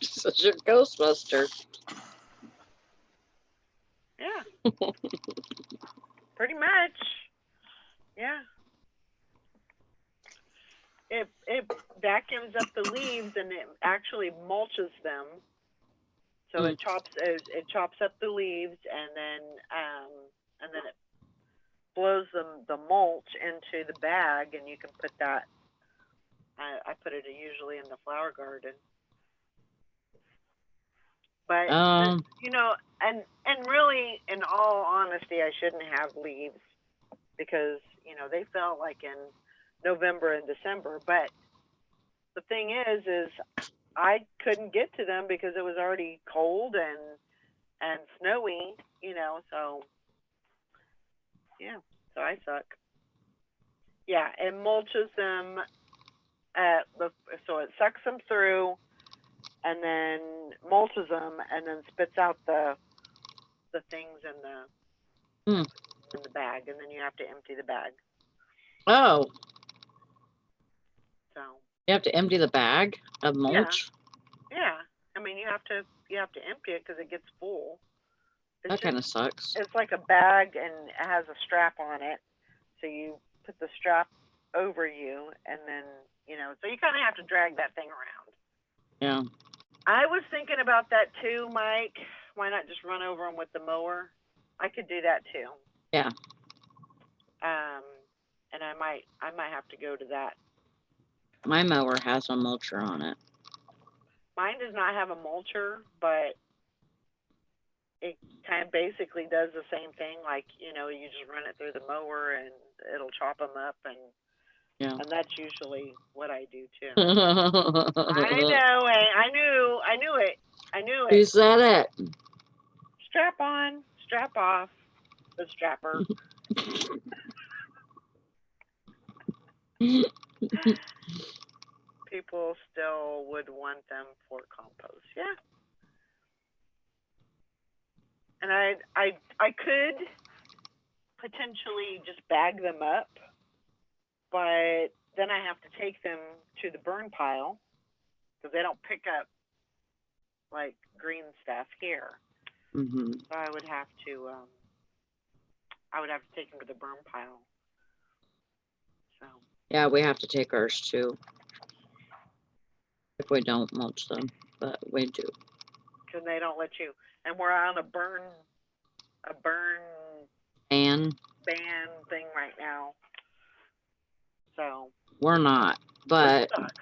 Such a Ghostbuster. Yeah. Pretty much. Yeah. It vacuums up the leaves, and it actually mulches them. So it chops up the leaves, and then it blows the mulch into the bag, and you can put that. I put it usually in the flower garden. But and really, in all honesty, I shouldn't have leaves because they fell like in November and December. But the thing is I couldn't get to them because it was already cold and snowy. So yeah, so I suck. Yeah, it mulches them so it sucks them through, and then mulches them, and then spits out the things in the bag, and then you have to empty the bag. Oh. So you have to empty the bag of mulch? Yeah. I mean, you have to empty it because it gets full. That kind of sucks. It's like a bag, and it has a strap on it. So you put the strap over you, and then, so you kind of have to drag that thing around. Yeah. I was thinking about that too, Mike. Why not just run over them with the mower? I could do that too. Yeah. And I might have to go to that. My mower has a mulcher on it. Mine does not have a mulcher, but it kind of basically does the same thing. Like, you just run it through the mower and it'll chop them up, and that's usually what I do too. I know. I knew it. Who said it? Strap on, strap off, the strapper. People still would want them for compost. Yeah. And I could potentially just bag them up, but then I have to take them to the burn pile because they don't pick up like green stuff here. Hmm. So I would have to take them to the burn pile. So Yeah, we have to take ours too if we don't mulch them, but we do. because they don't let you. And we're on a burn And ban thing right now. So we're not, which but sucks.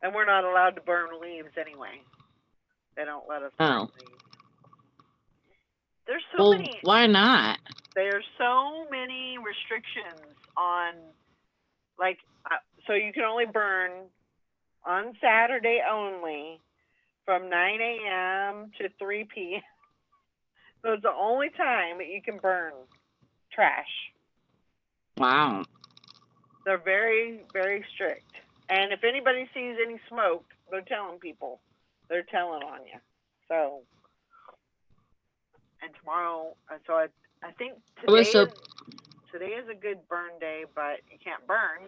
And we're not allowed to burn leaves anyway. They don't let us burn oh, leaves. There's so well, many. why not? There's so many restrictions on, like, so you can only burn on Saturday only from 9 a.m. to 3 p.m. So it's the only time that you can burn trash. Wow. They're very, very strict. And if anybody sees any smoke, they're telling people. They're telling on you. So, and tomorrow, so I think I was so today is a good burn day, but you can't burn.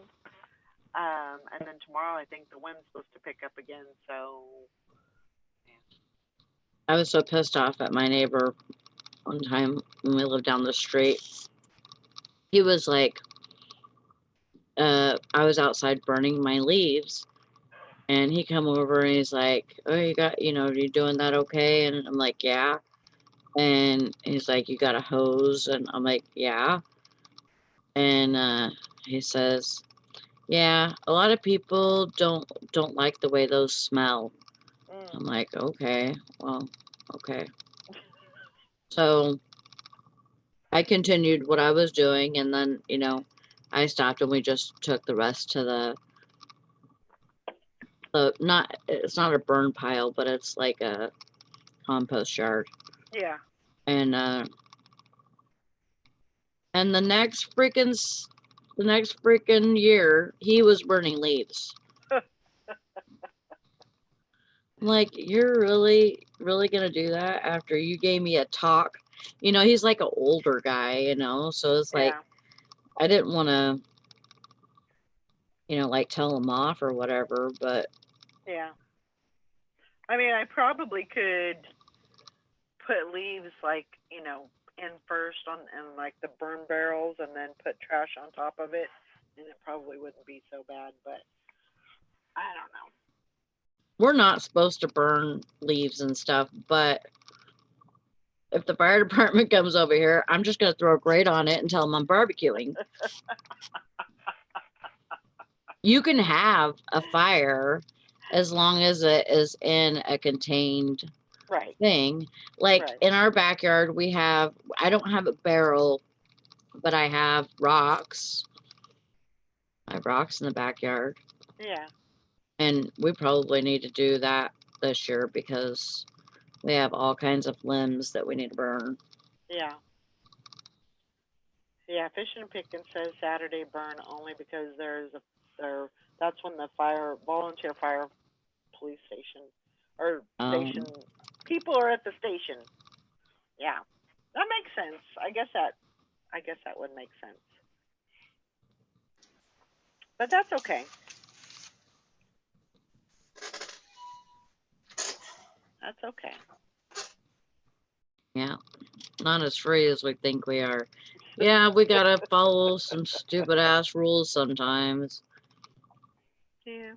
And then tomorrow, I think the wind's supposed to pick up again. So, pissed off at my neighbor one time when we lived down the street. He was like, I was outside burning my leaves, and he come over and he's like, "Oh, you doing that okay?" And I'm like, "Yeah." And he's like, "You got a hose?" And I'm like, "Yeah." And he says, "Yeah, a lot of people don't like the way those smell." I'm like, "Okay, well, okay." So I continued what I was doing, and then I stopped, and we just took the rest to the it's not a burn pile, but it's like a compost yard. yeah. And the next freaking year, he was burning leaves. I'm like, you're really, really gonna do that after you gave me a talk? He's like an older guy, so it's like Yeah. I didn't want to, like tell him off or whatever, but Yeah. I mean, I probably could put leaves like, in first in like the burn barrels and then put trash on top of it, and it probably wouldn't be so bad, but I don't know. we're not supposed to burn leaves and stuff. But if the fire department comes over here, I'm just gonna throw a grate on it and tell them I'm barbecuing. You can have a fire as long as it is in a contained Right. thing. Like Right. in our backyard, I don't have a barrel, but I have rocks. I have rocks in the backyard. Yeah. And we probably need to do that this year because we have all kinds of limbs that we need to burn. Yeah. Yeah. Fishing and Picking says Saturday burn only because that's when the volunteer fire police station or station people are at the station. Yeah. That makes sense. I guess that would make sense. But that's okay. That's okay. Yeah, not as free as we think we are. Yeah, we gotta follow some stupid ass rules sometimes. Yeah.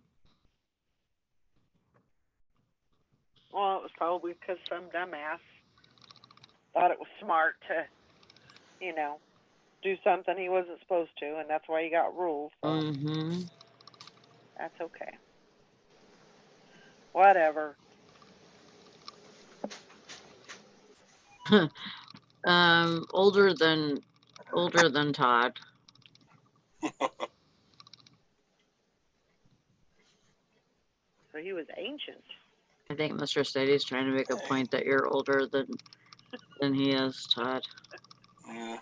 Well, it was probably because some dumbass thought it was smart to, do something he wasn't supposed to, and that's why he got rules. So Mm-hmm. that's okay. Whatever. Older than Todd. So he was ancient. I think Mr. Steady's trying to make a point that you're older than he is, Todd. Yeah.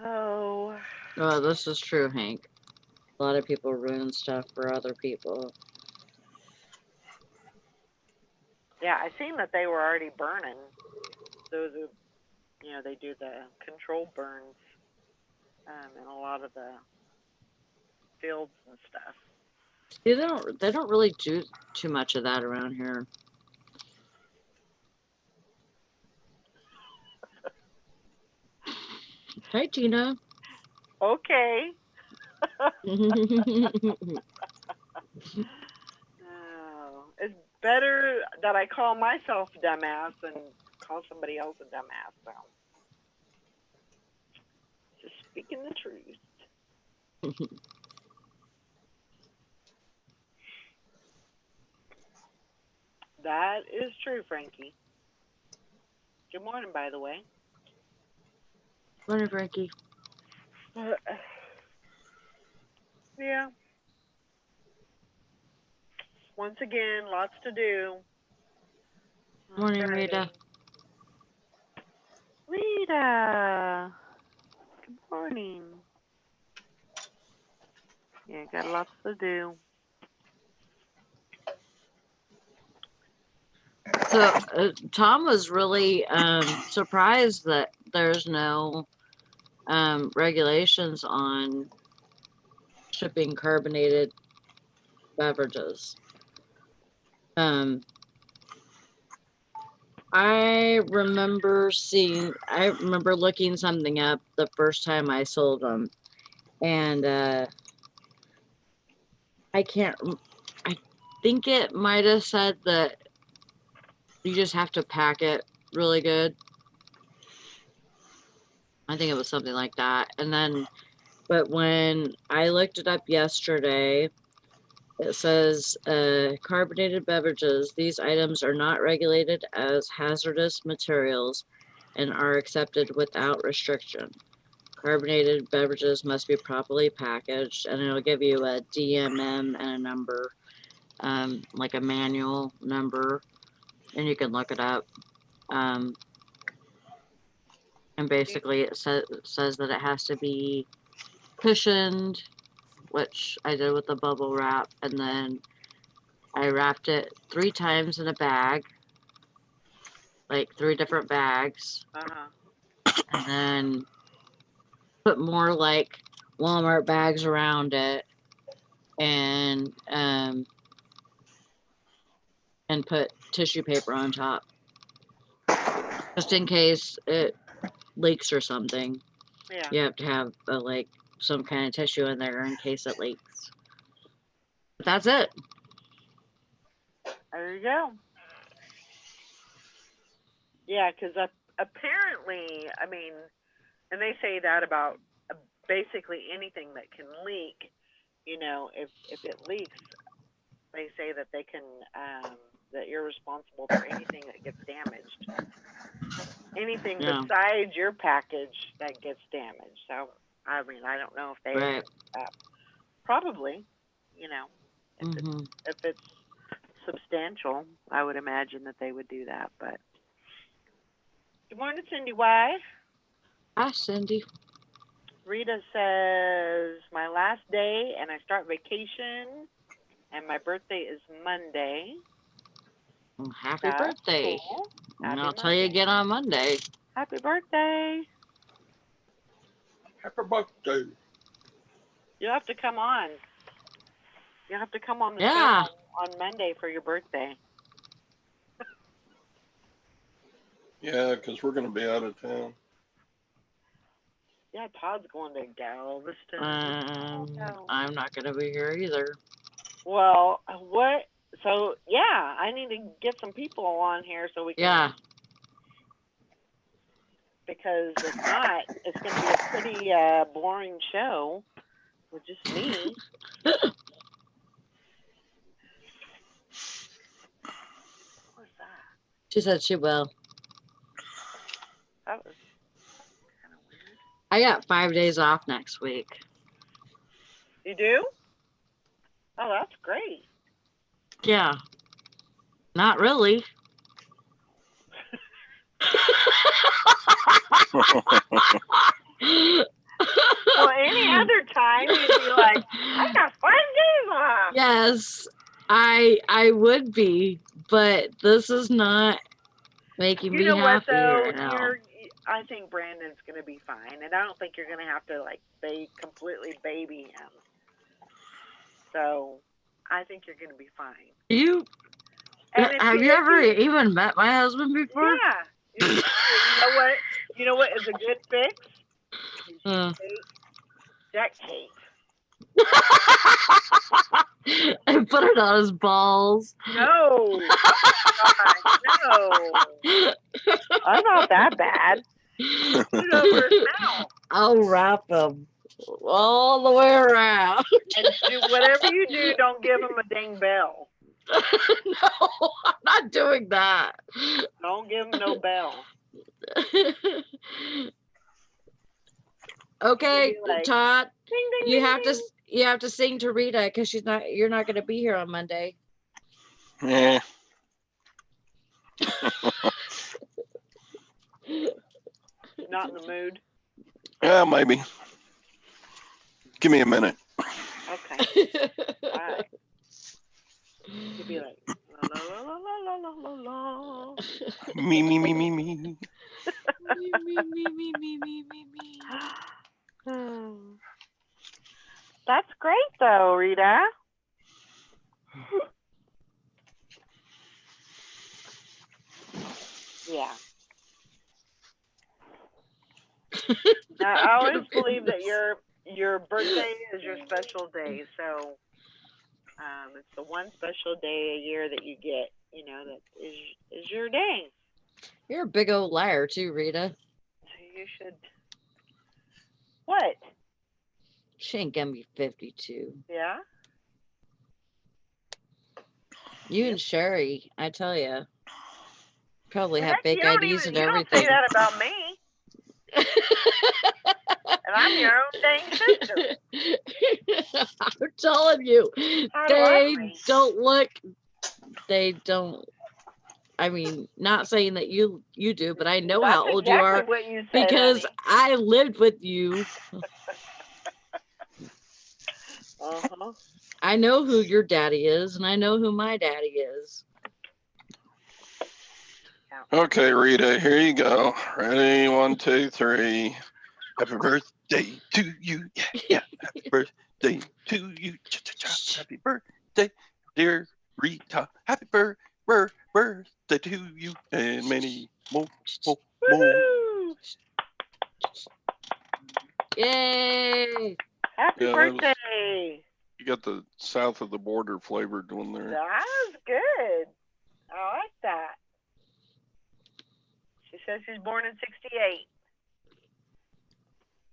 Oh. Oh, this is true, Hank. A lot of people ruin stuff for other people. Yeah, I seen that they were already burning. Those are, they do the control burns. in a lot of the fields and stuff. They don't really do too much of that around here. Hi, Tina. Okay. Oh, it's better that I call myself dumbass than call somebody else a dumbass. So, just speaking the truth. That is true, Frankie. Good morning, by the way. Morning, Frankie. Yeah. Once again, lots to do. Morning, Alrighty. Rita. Rita. Good morning. Yeah, got lots to do. So Tom was really surprised that there's no regulations on shipping carbonated beverages. I remember looking something up the first time I sold them, and I think it might have said that you just have to pack it really good. I think it was something like that. And then, but when I looked it up yesterday, it says carbonated beverages. These items are not regulated as hazardous materials and are accepted without restriction. Carbonated beverages must be properly packaged, and it'll give you a DMM and a number, like a manual number, and you can look it up. And basically, it says that it has to be cushioned, which I did with the bubble wrap, and then I wrapped it 3 times in a bag, like 3 different bags, and then put more like Walmart bags around it, and put tissue paper on top, just in case it leaks or something. Yeah. You have to have like some kind of tissue in there in case it leaks. But that's it. There you go. Yeah, because apparently, I mean, and they say that about basically anything that can leak. You know, if it leaks, they say that they can that you're responsible for anything that gets damaged. Anything besides your package that gets damaged. So, I mean, I don't know if they probably, you know, if it's substantial, I would imagine that they would do that. But good morning, Cindy Y. Hi, Cindy. Rita says my last day, and I start vacation, and my birthday is Monday. Well, happy birthday! Cool. And I'll tell you again on Monday. Happy birthday! Happy birthday! You'll have to come on. You'll have to come on the show on Monday for your birthday. Yeah, because we're going to be out of town. Yeah, Todd's going to Galveston. I'm not going to be here either. Well, what? So, yeah, I need to get some people on here so we can. Yeah. Because if not, it's going to be a pretty boring show with just me. What was that? She said she will. That was kind of weird. I got 5 days off next week. You do? Oh, that's great. Yeah. Not really. Well, any other time you'd be like, I got 5 days off. Yes, I would be, but this is not making me happy right now. I think Brandon's gonna be fine, and I don't think you're gonna have to like completely baby him. So I think you're gonna be fine. You And if have you ever even met my husband before? Yeah. You know what? You know what is a good fix? You Uh. duct tape. And put it on his balls. No. Oh my God, no. I'm not that bad. Put it over his mouth. I'll wrap him all the way around. And do whatever you do, don't give him a dang bell. No, I'm not doing that. Don't give him no bell. Okay, Like, Todd, ding, ding, you ding, have ding. to sing to Rita because you're not going to be here on Monday. Yeah. Not in the mood. Yeah, maybe. Give me a minute. Okay. All right. You'll be like, la la la la la la la. Me. Me. That's great, though, Rita. Yeah. Now, I always believe that your birthday is your special day. So it's the one special day a year that you get. You know, that is your day. You're a big old liar too, Rita. So you should. What? She ain't gonna be 52. Yeah. You and Sherry, I tell you, probably have Heck, fake IDs and you everything. don't say that about me. And I'm your own dang sister. I'm telling you, they don't. I mean, not saying that you do, but I know how old you are what you said, because honey. I lived with you. Uh-huh. I know who your daddy is, and I know who my daddy is. Okay, Rita, here you go. Ready? 1, 2, 3. Happy birthday to you. Yeah. Happy birthday to you. Cha-cha-cha. Happy birthday, dear Rita. Happy birthday to you. And many more. Woo! Yay! Happy Yeah, birthday! You got the south of the border flavored one there. That was good. I like that. She says she's born in 68.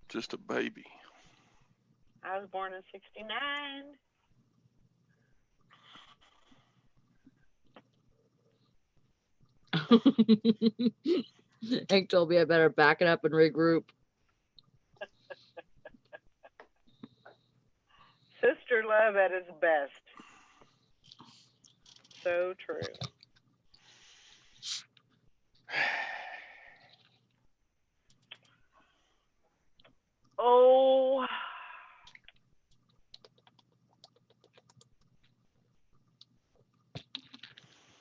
Just a baby. I was born in 69. Hank told me I better back it up and regroup. Sister love at its best. So true. Oh.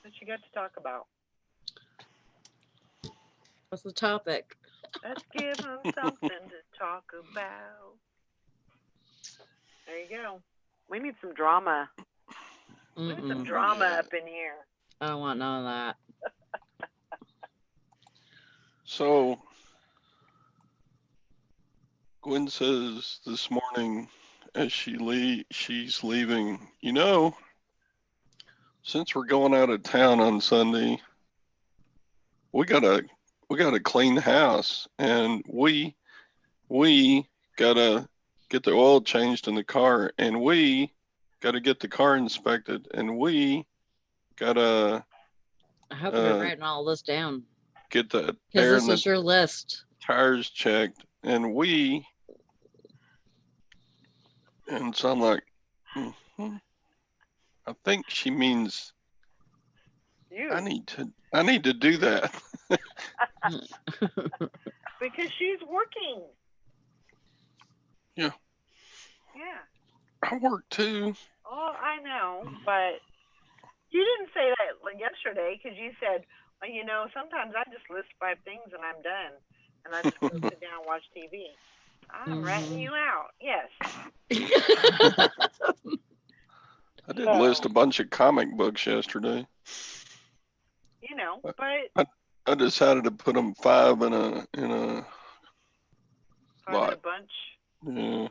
What you got to talk about? What's the topic? Let's give them something to talk about. There you go. We need some drama. We need some drama up in here. I don't want none of that. So, Gwen says this morning as she's leaving, since we're going out of town on Sunday, we gotta clean the house, and we gotta get the oil changed in the car, and we gotta get the car inspected, and we gotta I hope you're writing all this down. Get the because this is your list. Tires checked, and so I'm like, I think she means you. I need to do that. Because she's working. Yeah. Yeah. I work too. Oh, I know, but you didn't say that yesterday because you said, sometimes I just list 5 things and I'm done. and I just go sit down and watch TV. I'm ratting you out. Yes. I did list a bunch of comic books yesterday. You know, but I decided to put them 5 in a five in a lot. bunch. Yeah,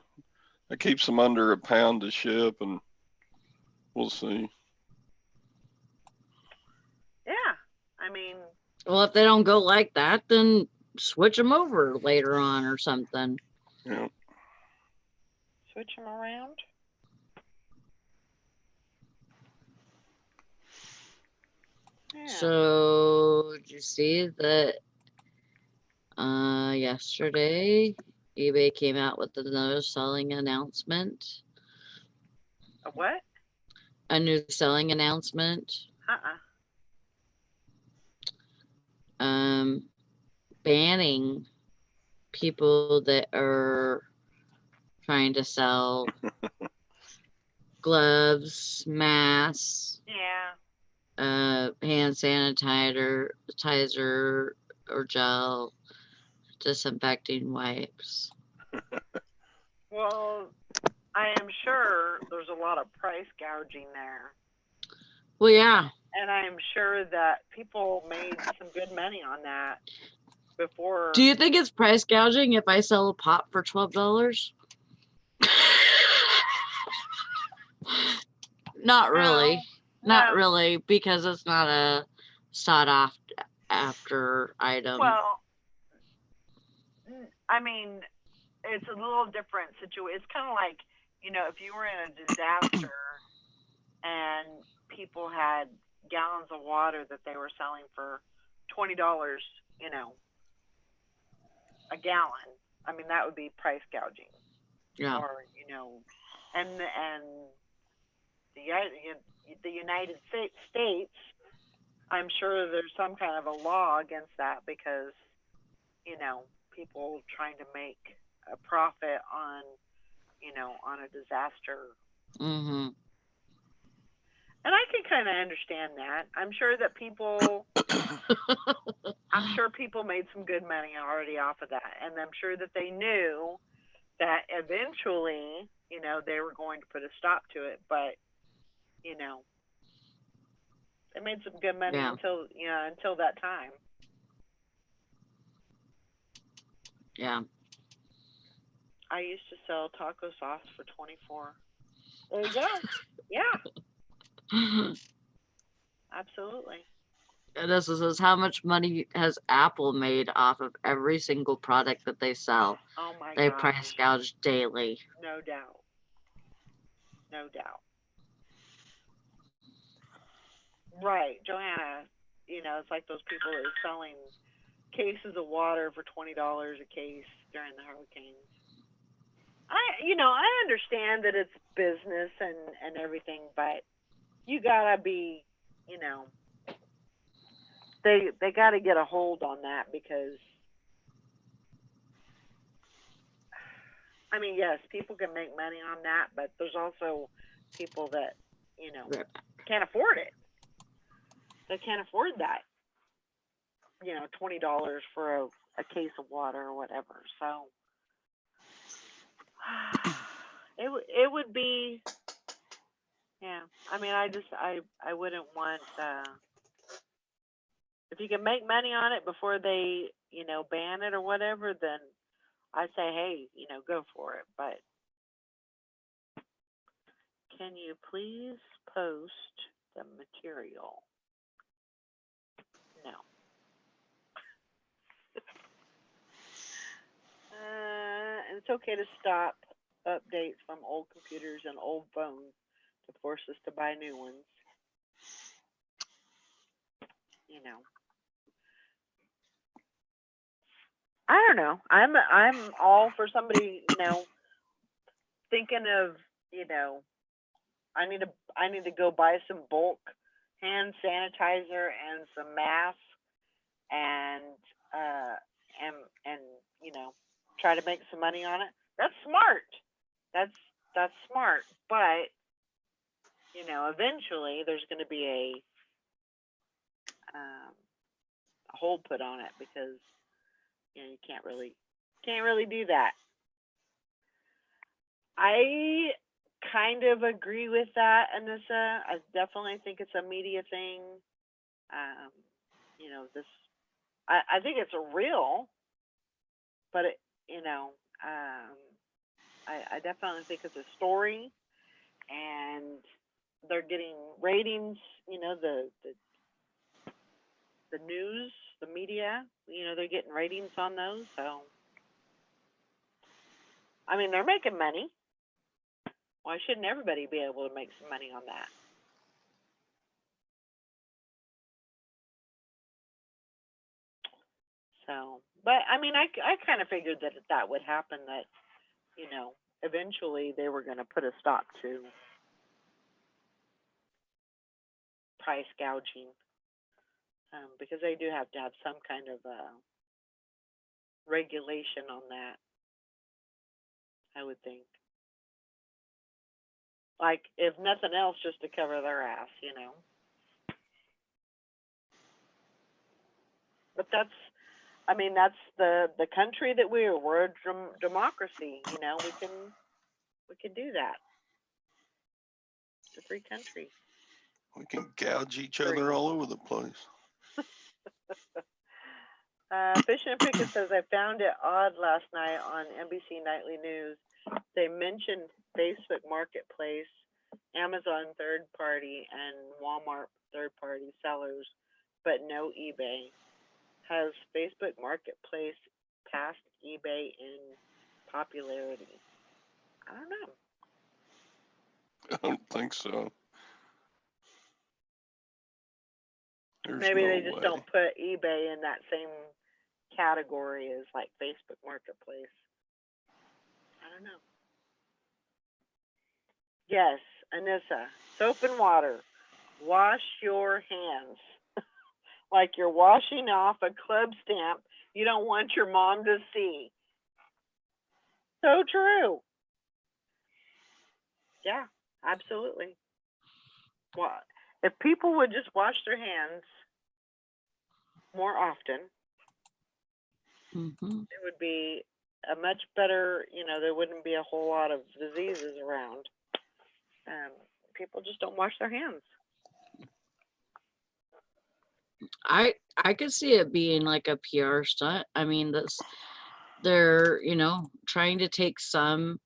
it keeps them under a pound to ship, and we'll see. Yeah, I mean, Well, if they don't go like that, then switch them over later on or something. Yeah. switch them around. Yeah. So, did you see that yesterday eBay came out with another selling announcement? A what? A new selling announcement. Banning people that are trying to sell gloves, masks, Yeah. hand sanitizer, or gel, disinfecting wipes. Well, I am sure there's a lot of price gouging there. Well, yeah. And I am sure that people made some good money on that before. Do you think it's price gouging if I sell a pop for $12? Not really. Not No. really, because it's not a sought after item. Well, I mean, it's a little different situation. It's kind of like, you know, if you were in a disaster and people had gallons of water that they were selling for $20, you know, a gallon. I mean, that would be price gouging. Yeah. Or, you know, and the United States, I'm sure there's some kind of a law against that because, you know, people trying to make a profit on, you know, on a disaster. Mm-hmm. And I can kind of understand that. I'm sure that people made some good money already off of that. And I'm sure that they knew that eventually, you know, they were going to put a stop to it. But, you know, they made some good money until that time. Yeah. I used to sell taco sauce for $24. There you go. Yeah. Absolutely. And this says, how much money has Apple made off of every single product that they sell? Oh my God. They price gouge daily. No doubt. No doubt. Right, Joanna. You know, it's like those people that are selling cases of water for $20 a case during the hurricanes. I understand that it's business and everything, but you gotta be, you know, they gotta get a hold on that because, I mean, yes, people can make money on that, but there's also people that, you know, can't afford it. They can't afford that, you know, $20 for a case of water or whatever. So it would be, yeah. I mean, I wouldn't want, if you can make money on it before they, you know, ban it or whatever, then I say, hey, you know, go for it. But can you please post the material? No. And it's okay to stop updates from old computers and old phones to force us to buy new ones. You know. I don't know. I'm all for somebody, you know, thinking of, you know, I need to go buy some bulk hand sanitizer and some masks and you know, try to make some money on it. That's smart. That's smart. But, you know, eventually there's going to be a hold put on it because you can't really do that. I kind of agree with that, Anissa. I definitely think it's a media thing. Um, this, I think it's a real, but I definitely think it's a story, and they're getting ratings. The news, the media, they're getting ratings on those. So, I mean, they're making money. Why shouldn't everybody be able to make some money on that? So, but I mean, I kind of figured that would happen, that, eventually they were going to put a stop to price gouging, because they do have to have some kind of regulation on that, I would think. Like, if nothing else, just to cover their ass. But that's the country that we're a democracy. We can do that. It's a free country. We can gouge each Free. other all over the place. Fishing and Pickett says, I found it odd last night on NBC Nightly News. They mentioned Facebook Marketplace, Amazon third party, and Walmart third party sellers, but no eBay. Has Facebook Marketplace passed eBay in popularity? I don't know. I don't think so. There's Maybe no they just way. don't put eBay in that same category as like Facebook Marketplace. I don't know. Yes, Anissa, soap and water. Wash your hands. Like you're washing off a club stamp you don't want your mom to see. So true. Yeah, absolutely. Well, if people would just wash their hands more often, it would be a much better, there wouldn't be a whole lot of diseases around. People just don't wash their hands. I could see it being like a PR stunt. I mean, they're, trying to take some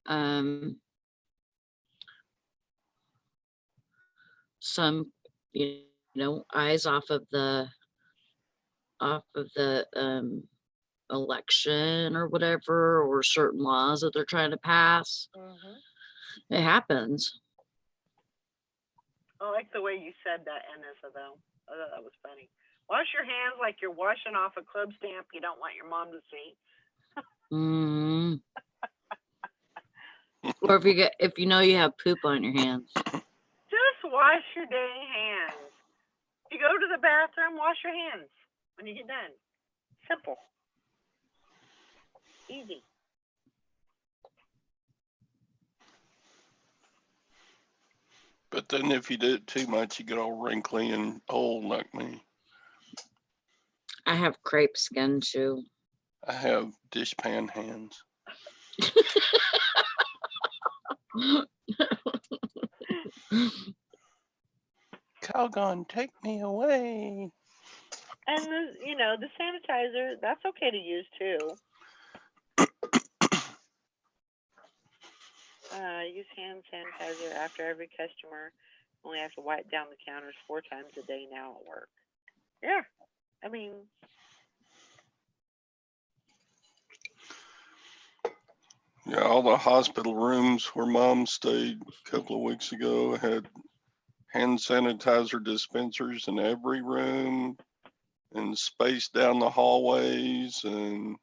eyes off of the election or whatever, or certain laws that they're trying to pass. It happens. I like the way you said that, Anissa, though. I thought that was funny. Wash your hands like you're washing off a club stamp you don't want your mom to see. Or if you have poop on your hands. Just wash your dang hands. If you go to the bathroom, wash your hands when you get done. Simple. Easy. But then if you do it too much, you get all wrinkly and old like me. I have crepe skin too. I have dishpan hands. Calgon, take me away. And the sanitizer, that's okay to use too. Use hand sanitizer after every customer. Only have to wipe down the counters 4 times a day now at work. Yeah, I mean. Yeah, all the hospital rooms where Mom stayed a couple of weeks ago had hand sanitizer dispensers in every room and spaced down the hallways. And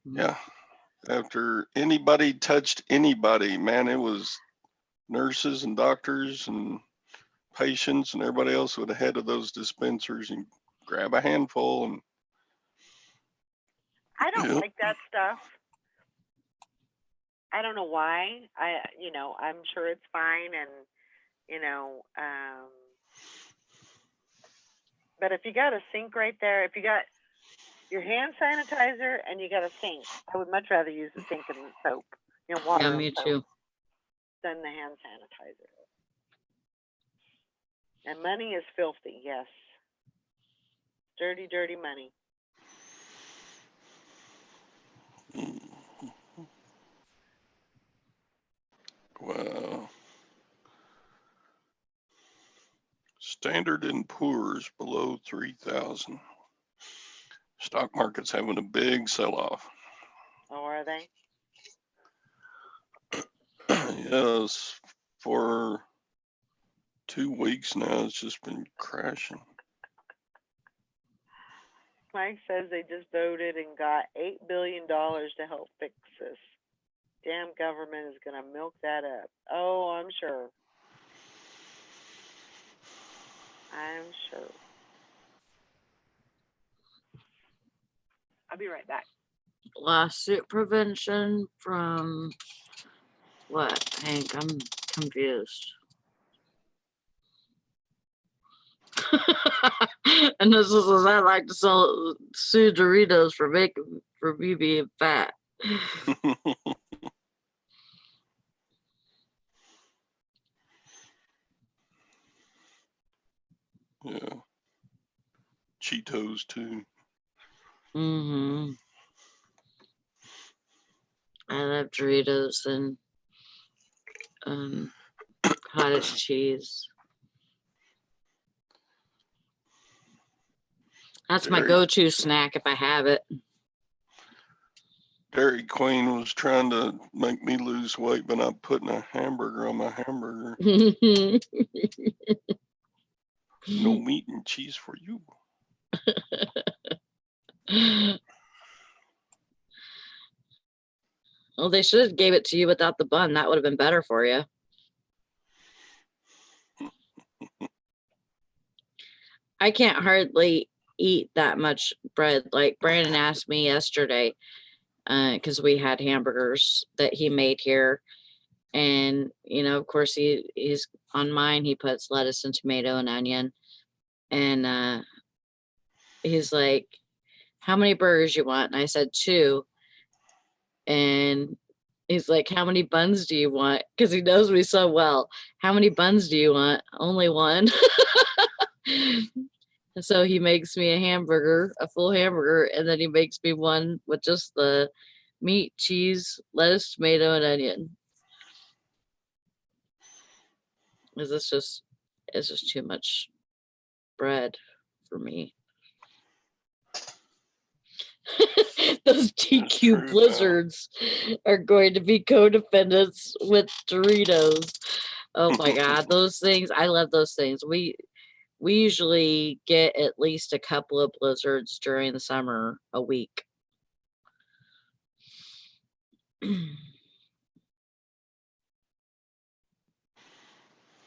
yeah, after anybody touched anybody, man, it was nurses and doctors and patients and everybody else would head of those dispensers and grab a handful. And I don't like that stuff. I don't know why. I'm sure it's fine, and but if you got a sink right there, if you got your hand sanitizer and you got a sink. I would much rather use the sink and soap, water Yeah, and me soap too. than the hand sanitizer. And money is filthy, yes. Dirty, dirty money. Wow. Standard and Poor's below 3,000. Stock market's having a big sell-off. Oh, are they? Yes, for 2 weeks now, it's just been crashing. Mike says they just voted and got $8 billion to help fix this. Damn government is gonna milk that up. Oh, I'm sure. I'm sure. I'll be right back. Lawsuit prevention from what, Hank? I'm confused. And this is as I like to sue Doritos for me being fat. Yeah. Cheetos too. Mm-hmm. I love Doritos and cottage cheese. That's my go-to snack if I have it. Dairy Queen was trying to make me lose weight, but I'm putting a hamburger on my hamburger. No meat and cheese for you. Well, they should have gave it to you without the bun. That would have been better for you. I can't hardly eat that much bread. Like Brandon asked me yesterday, because we had hamburgers that he made here. And, of course, he's on mine. He puts lettuce and tomato and onion. And he's like, how many burgers you want? And I said 2. And he's like, how many buns do you want? Because he knows me so well. How many buns do you want? Only one. So he makes me a hamburger, a full hamburger, and then he makes me one with just the meat, cheese, lettuce, tomato, and onion. Because it's just too much bread for me. Those GQ Blizzards are going to be co-defendants with Doritos. Oh my God, those things, I love those things. We usually get at least a couple of Blizzards during the summer a week.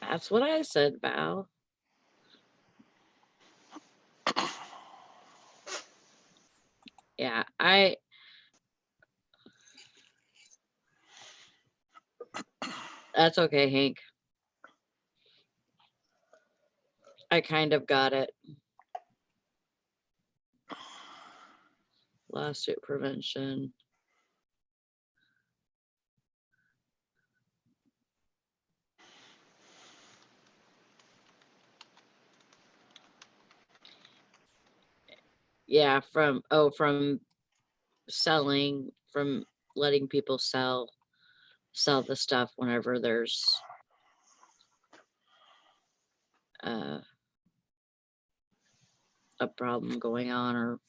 That's what I said, Val. Yeah, that's okay, Hank. I kind of got it. Lawsuit prevention. Yeah, from selling, from letting people sell the stuff whenever there's a problem going on or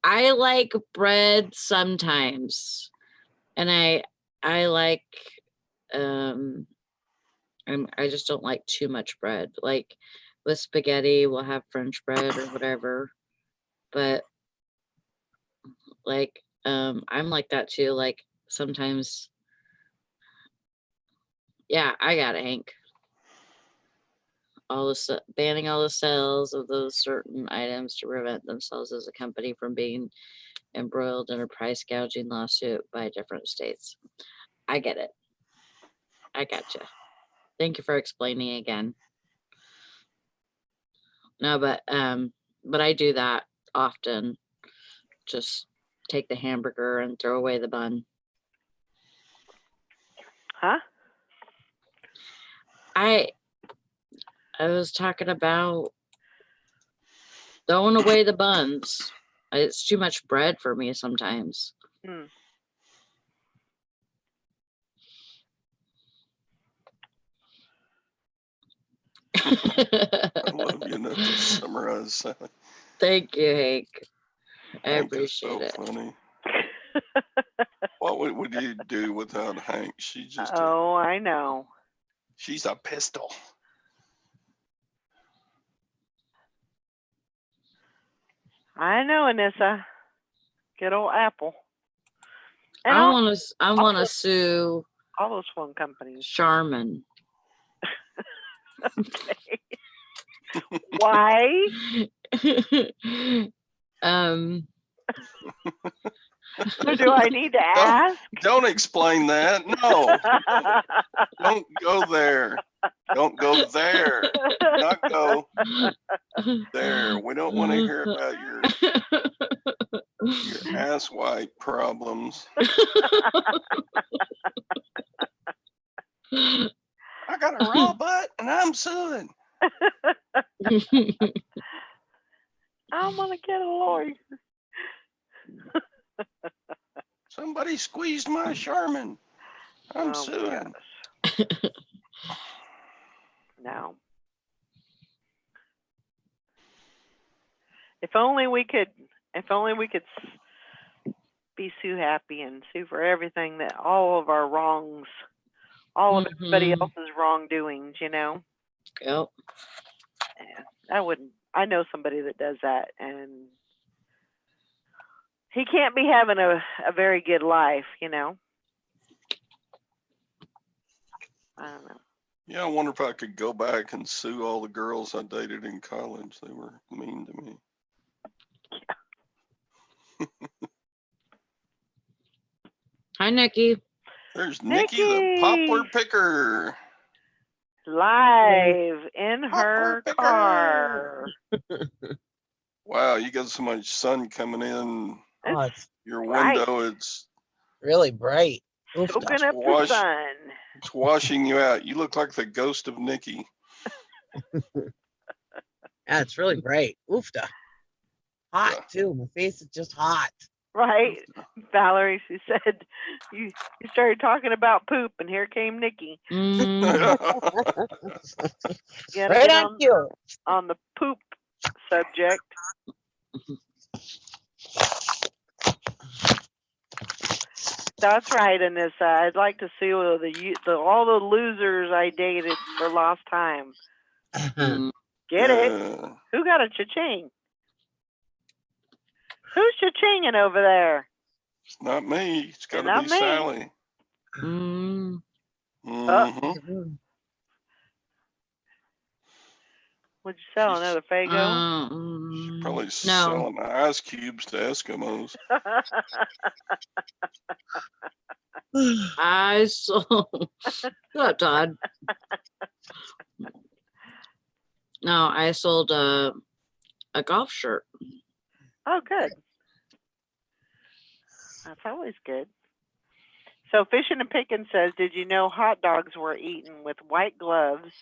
I like bread sometimes, and I like I just don't like too much bread. Like with spaghetti, we'll have French bread or whatever, but like I'm like that too. Like sometimes, yeah, I got it, Hank. Banning all the sales of those certain items to prevent themselves as a company from being embroiled in a price gouging lawsuit by different states. I get it. I gotcha. Thank you for explaining again. No, but I do that often. Just take the hamburger and throw away the bun. Huh? I was talking about throwing away the buns. It's too much bread for me sometimes. Hmm. I love you enough to summarize, Sally. Thank you, Hank. I Hank is appreciate so it. funny. What would you do without Hank? She's just a, Oh, I know. she's a pistol. I know, Anissa. Good old Apple. And I all, want to sue all those phone companies. Charmin. Okay. Why? Do I need to ask? Don't explain that. No, don't go there. Don't go there. Not go there. We don't want to hear about your ass wipe problems. I got a raw butt and I'm suing. I'm gonna get a lawyer. Somebody squeezed my Charmin. I'm Oh, suing. gosh. No. If only we could be sue happy and sue for everything, that all of our wrongs, all of everybody Mhm. else's wrongdoings, you know. Yep. Yeah, I know somebody that does that, and he can't be having a very good life, you know. I don't know. Yeah, I wonder if I could go back and sue all the girls I dated in college. They were mean to me. Hi, Nikki. There's Nikki the poplar Nikki! picker. Live in Poplar her picker. car. Wow, you got so much sun coming in Oh, it's your bright. window. It's really bright. Oof, Soaking up the wash- sun. it's washing you out. You look like the ghost of Nikki. yeah, it's really bright. Oofta. Hot Yeah. too. My face is just hot. Right, Valerie, she said, you started talking about poop, and here came Nikki. Mm, Gotta Right get on cue. on the poop subject. That's right, Anissa. I'd like to see all the losers I dated for lost time. mm. Get it? Yeah. Who got a cha-ching? Who's cha-chinging over there? It's not me. It's got to Not be me. Sally. Mm. Mhm. Would you sell She's- another Fago? She's probably No. selling ice cubes to Eskimos. I sold. Shut up, Todd. No, I sold a golf shirt. Oh, good. That's always good. So Fishing and Picking says, did you know hot dogs were eaten with white gloves?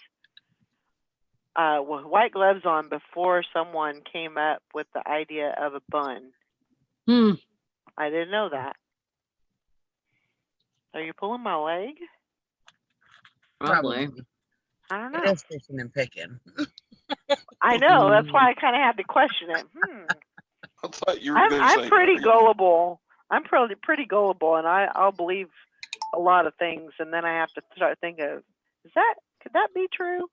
With white gloves on before someone came up with the idea of a bun. Hmm. I didn't know that. Are you pulling my leg? Probably. I don't It know. is fishing and picking. I know. That's why I kind of had to question it. I thought you were going to say. I'm pretty gullible. I'm pretty gullible, and I'll believe a lot of things, and then I have to start thinking of, could that be true?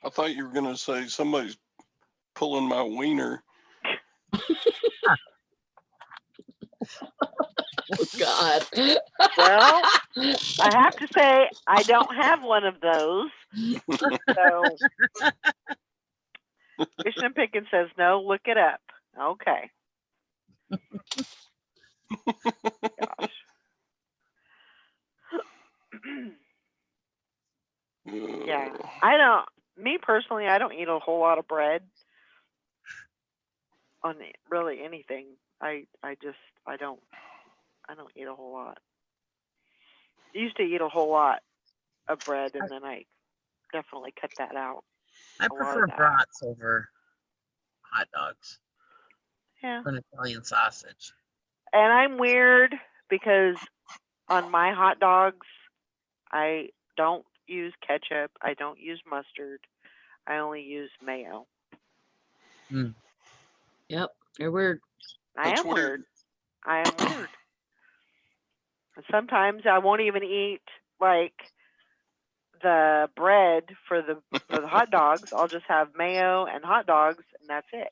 I thought you were going to say somebody's pulling my wiener. Oh, God. Well, I have to say I don't have one of those. So Fishing and Picking says no. Look it up. Okay. Gosh. Yeah. Uh, Me personally, I don't eat a whole lot of bread on really anything. I don't eat a whole lot. I used to eat a whole lot of bread, and then I definitely cut that out. I A lot prefer of that. brats over hot dogs Yeah. or an Italian sausage. And I'm weird because on my hot dogs, I don't use ketchup. I don't use mustard. I only use mayo. Yep, you're weird. I That's am weird. weird. I am weird. And sometimes I won't even eat like the bread for the hot dogs. I'll just have mayo and hot dogs, and that's it.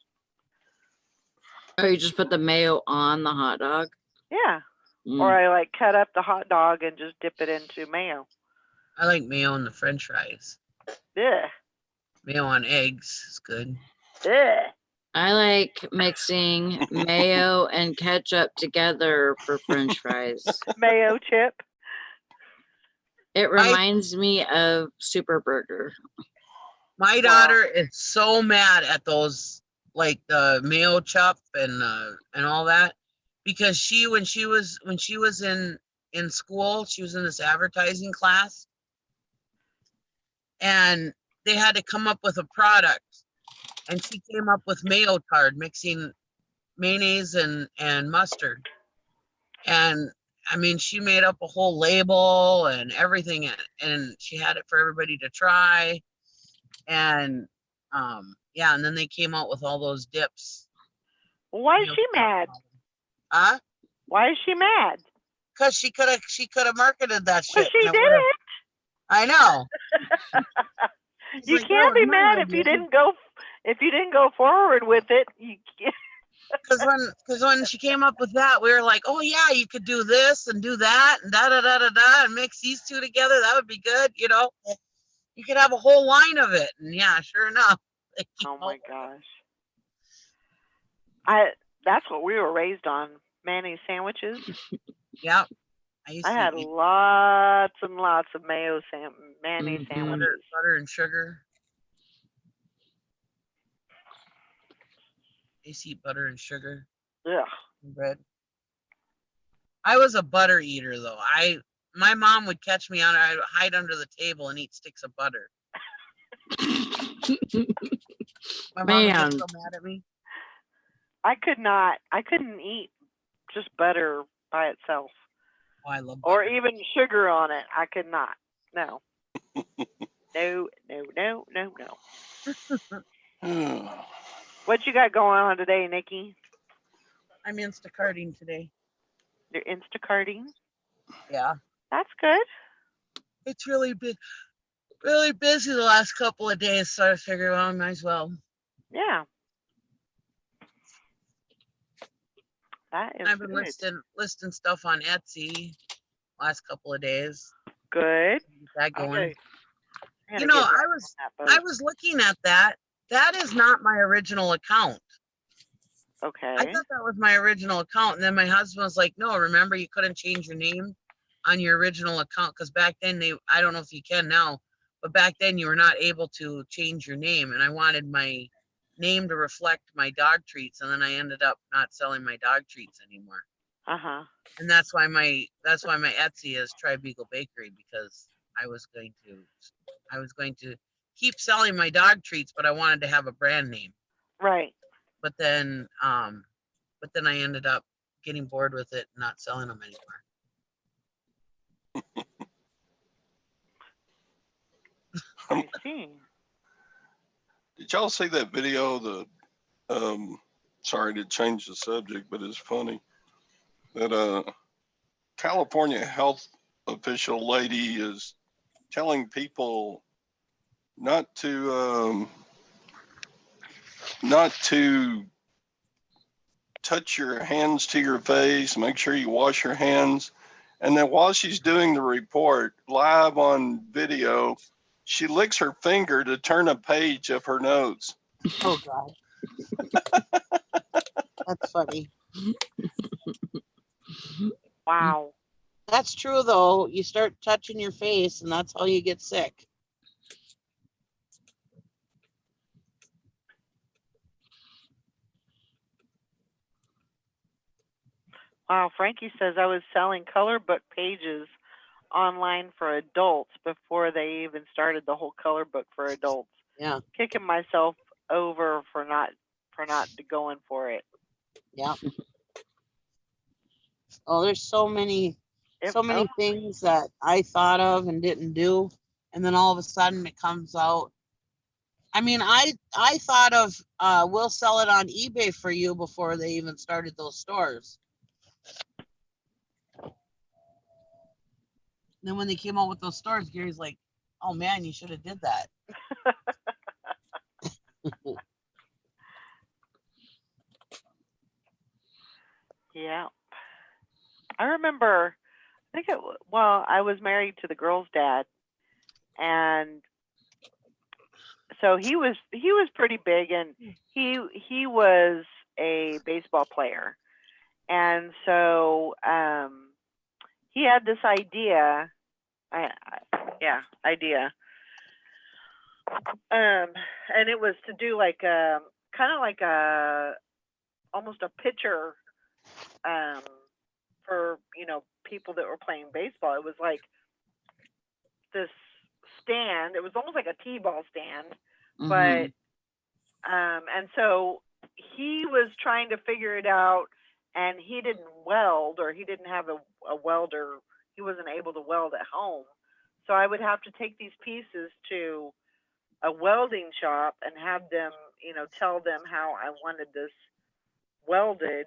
Oh, you just put the mayo on the hot dog? Yeah. Mm. Or I like cut up the hot dog and just dip it into mayo. I like mayo on the French fries. Ugh. Mayo on eggs is good. Ugh. I like mixing mayo and ketchup together for French fries. Mayo chip. It reminds me of Super Burger. My daughter is so mad at those, like the mayo chup and all that, because when she was in school, she was in this advertising class, and they had to come up with a product, and she came up with mayo tart, mixing mayonnaise and mustard, and I mean, she made up a whole label and everything, and she had it for everybody to try, and yeah, and then they came out with all those dips. Why is she mad? Huh? Why is she mad? Because she could have marketed that Well, shit. she and did would've- it. I know. You like, can't "No, be no, mad I if you didn't." didn't go forward with it. You can't. Because when she came up with that, we were like, oh yeah, you could do this and do that and da da da da da and mix these two together. That would be good, you know. You could have a whole line of it, and yeah, sure enough. Oh my gosh. That's what we were raised on. Mayonnaise sandwiches. Yeah, I used I to had eat lots and lots of mayonnaise Mhm. sandwiches. butter and sugar. I used to eat butter and sugar Ugh. and bread. I was a butter eater though. My mom would catch me on. I'd hide under the table and eat sticks of butter. My mom would get Man. so mad at me. I couldn't eat just butter by itself. Oh, I love Or butter. even sugar on it. I could not. No. No, no, no, no, no. What you got going on today, Nikki? I'm Instacarting today. You're Instacarting? Yeah. That's good. It's really busy the last couple of days, so I figured, well, I might as well. Yeah. That is I've been good. listing stuff on Etsy last couple of days. Good. Get that going. I gotta get back on that I boat. was looking at that. That is not my original account. Okay. I thought that was my original account, and then my husband was like, "No, remember you couldn't change your name on your original account because back then I don't know if you can now, but back then you were not able to change your name, and I wanted my name to reflect my dog treats, and then I ended up not selling my dog treats anymore. Uh-huh. And that's why my Etsy is Tri-Beagle Bakery, because I was going to keep selling my dog treats, but I wanted to have a brand name. Right. But then I ended up getting bored with it and not selling them anymore. I see. Did y'all see that video? Sorry to change the subject, but it's funny that California health official lady is telling people not to touch your hands to your face. Make sure you wash your hands. And then while she's doing the report live on video, she licks her finger to turn a page of her notes. Oh God. That's funny. Wow. That's true though. You start touching your face and that's how you get sick. Wow, Frankie says I was selling color book pages online for adults before they even started the whole color book for adults. Yeah, Kicking myself over for not going for it. yeah. Oh, there's so many Yep. things that I thought of and didn't do, and then all of a sudden it comes out. I mean, I thought of we'll sell it on eBay for you before they even started those stores. Then when they came out with those stores, Gary's like, "Oh man, you should have did that." Yeah. I remember, well, I was married to the girl's dad, and so he was pretty big, and he was a baseball player, and so he had this idea, idea, and it was to do like kind of like almost a pitcher for people that were playing baseball. It was like this stand. It was almost like a t-ball stand, but and so he was trying to figure it out, and he didn't weld, or he didn't have a welder. He wasn't able to weld at home, so I would have to take these pieces to a welding shop and have them, tell them how I wanted this welded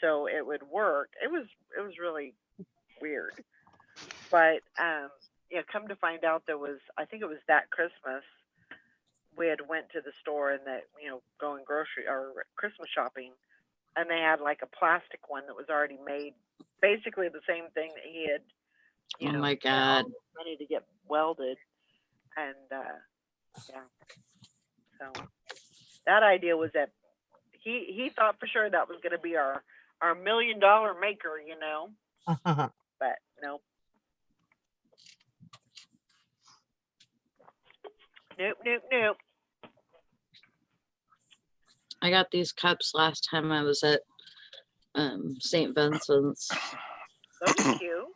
so it would work. It was really weird, but come to find out, I think it was that Christmas, we had went to the store and that, going grocery or Christmas shopping, and they had like a plastic one that was already made, basically the same thing that he had, Oh my spent all God. this money to get welded, and yeah, so that idea was that he thought for sure that was going to be our $1 million maker, but nope. Nope. I got these cups last time I was at St. Vincent's. Those are cute.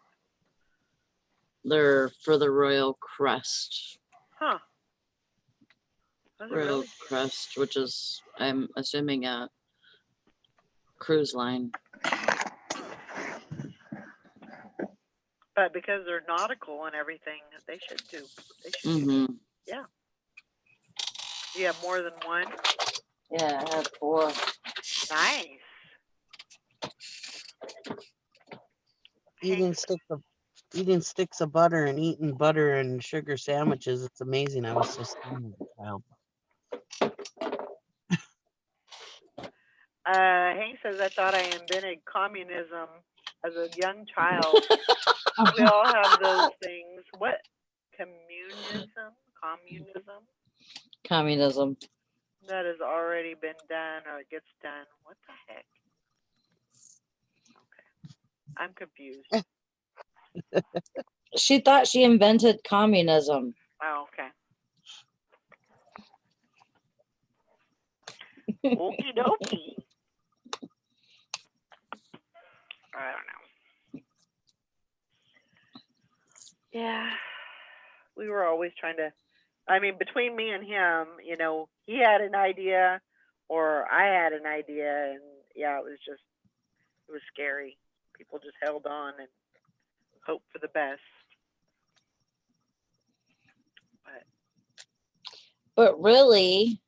They're for the Royal Crest. Huh. Those are Royal really cute. Crest, which is, I'm assuming, a cruise line. But because they're nautical and everything, they should do. Yeah. You have more than one? Yeah, I have 4. Nice. Eating sticks of butter and eating butter and sugar sandwiches. It's amazing. I was so skinny as a child. Hank says, I thought I invented communism as a young child. We all have those things. What? Communism? Communism. That has already been done, or it gets done. What the heck? Okay. I'm confused. She thought she invented communism. Oh, okay. Okie dokie. I don't know. Yeah. We were always trying to, between me and him, he had an idea or I had an idea, and yeah, it was scary. People just held on and hoped for the best. But really,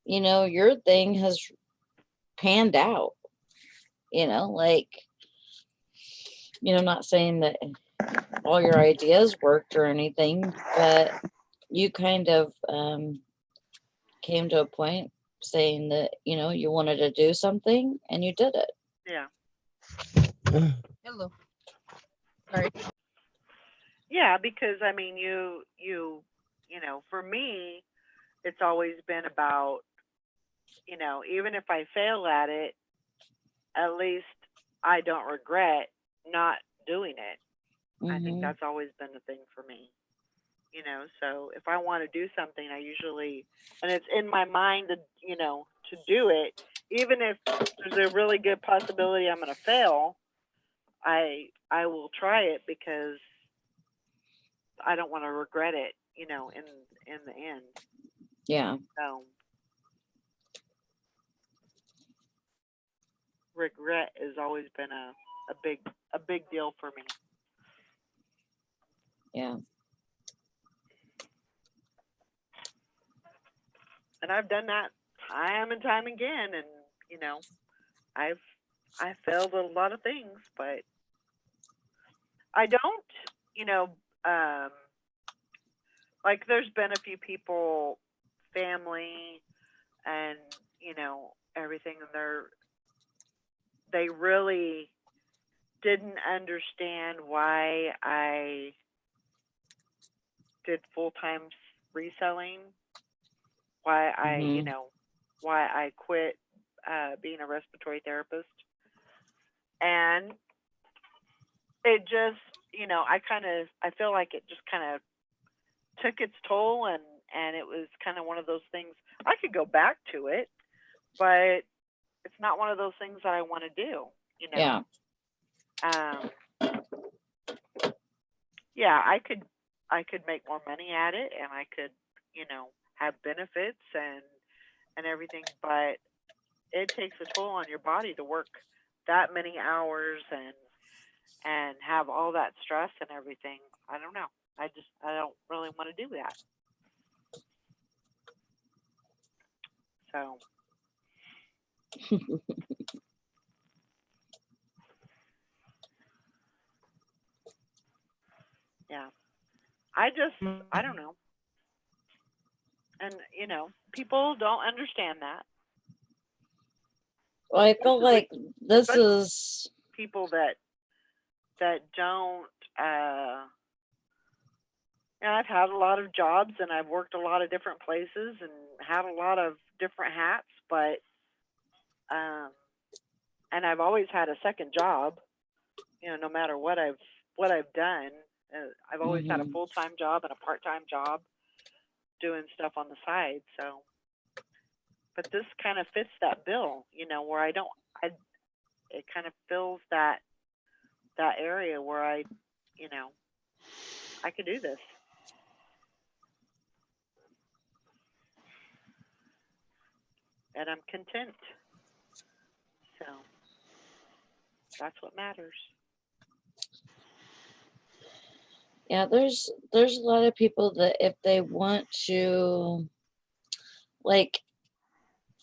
your thing has panned out, not saying that all your ideas worked or anything, but you kind of came to a point saying that, you wanted to do something and you did it. Yeah. Hello. Sorry. Yeah, because for me, it's always been about, even if I fail at it, at least I don't regret not doing it. I think that's always been the thing for me. So if I want to do something, I usually, and it's in my mind to do it, even if there's a really good possibility I'm going to fail, I will try it because I don't want to regret it, you know, in the end. Yeah. So regret has always been a big deal for me. Yeah. And I've done that time and time again, and you know, I failed at a lot of things, but I don't, you know, like there's been a few people, family, and you know everything, and they really didn't understand why I did full-time reselling, why I, you Mhm. know, why I quit being a respiratory therapist. And it just, you know, I feel like it just kind of took its toll, and it was kind of one of those things. I could go back to it, but it's not one of those things that I want to do, you know. Yeah. Yeah, I could make more money at it, and I could, you know, have benefits and everything, but it takes a toll on your body to work that many hours and have all that stress and everything. I don't know. I don't really want to do that. So yeah, I don't know. And you know, people don't understand that. Well, I feel like this especially is, people that don't. And I've had a lot of jobs, and I've worked a lot of different places, and had a lot of different hats, but and I've always had a second job. You know, no matter what I've done, I've always had a Mhm. full-time job and a part-time job doing stuff on the side. So, but this kind of fits that bill, you know, where it kind of fills that area where I, you know, I could do this. And I'm content. So that's what matters. Yeah, there's a lot of people that if they want to, like,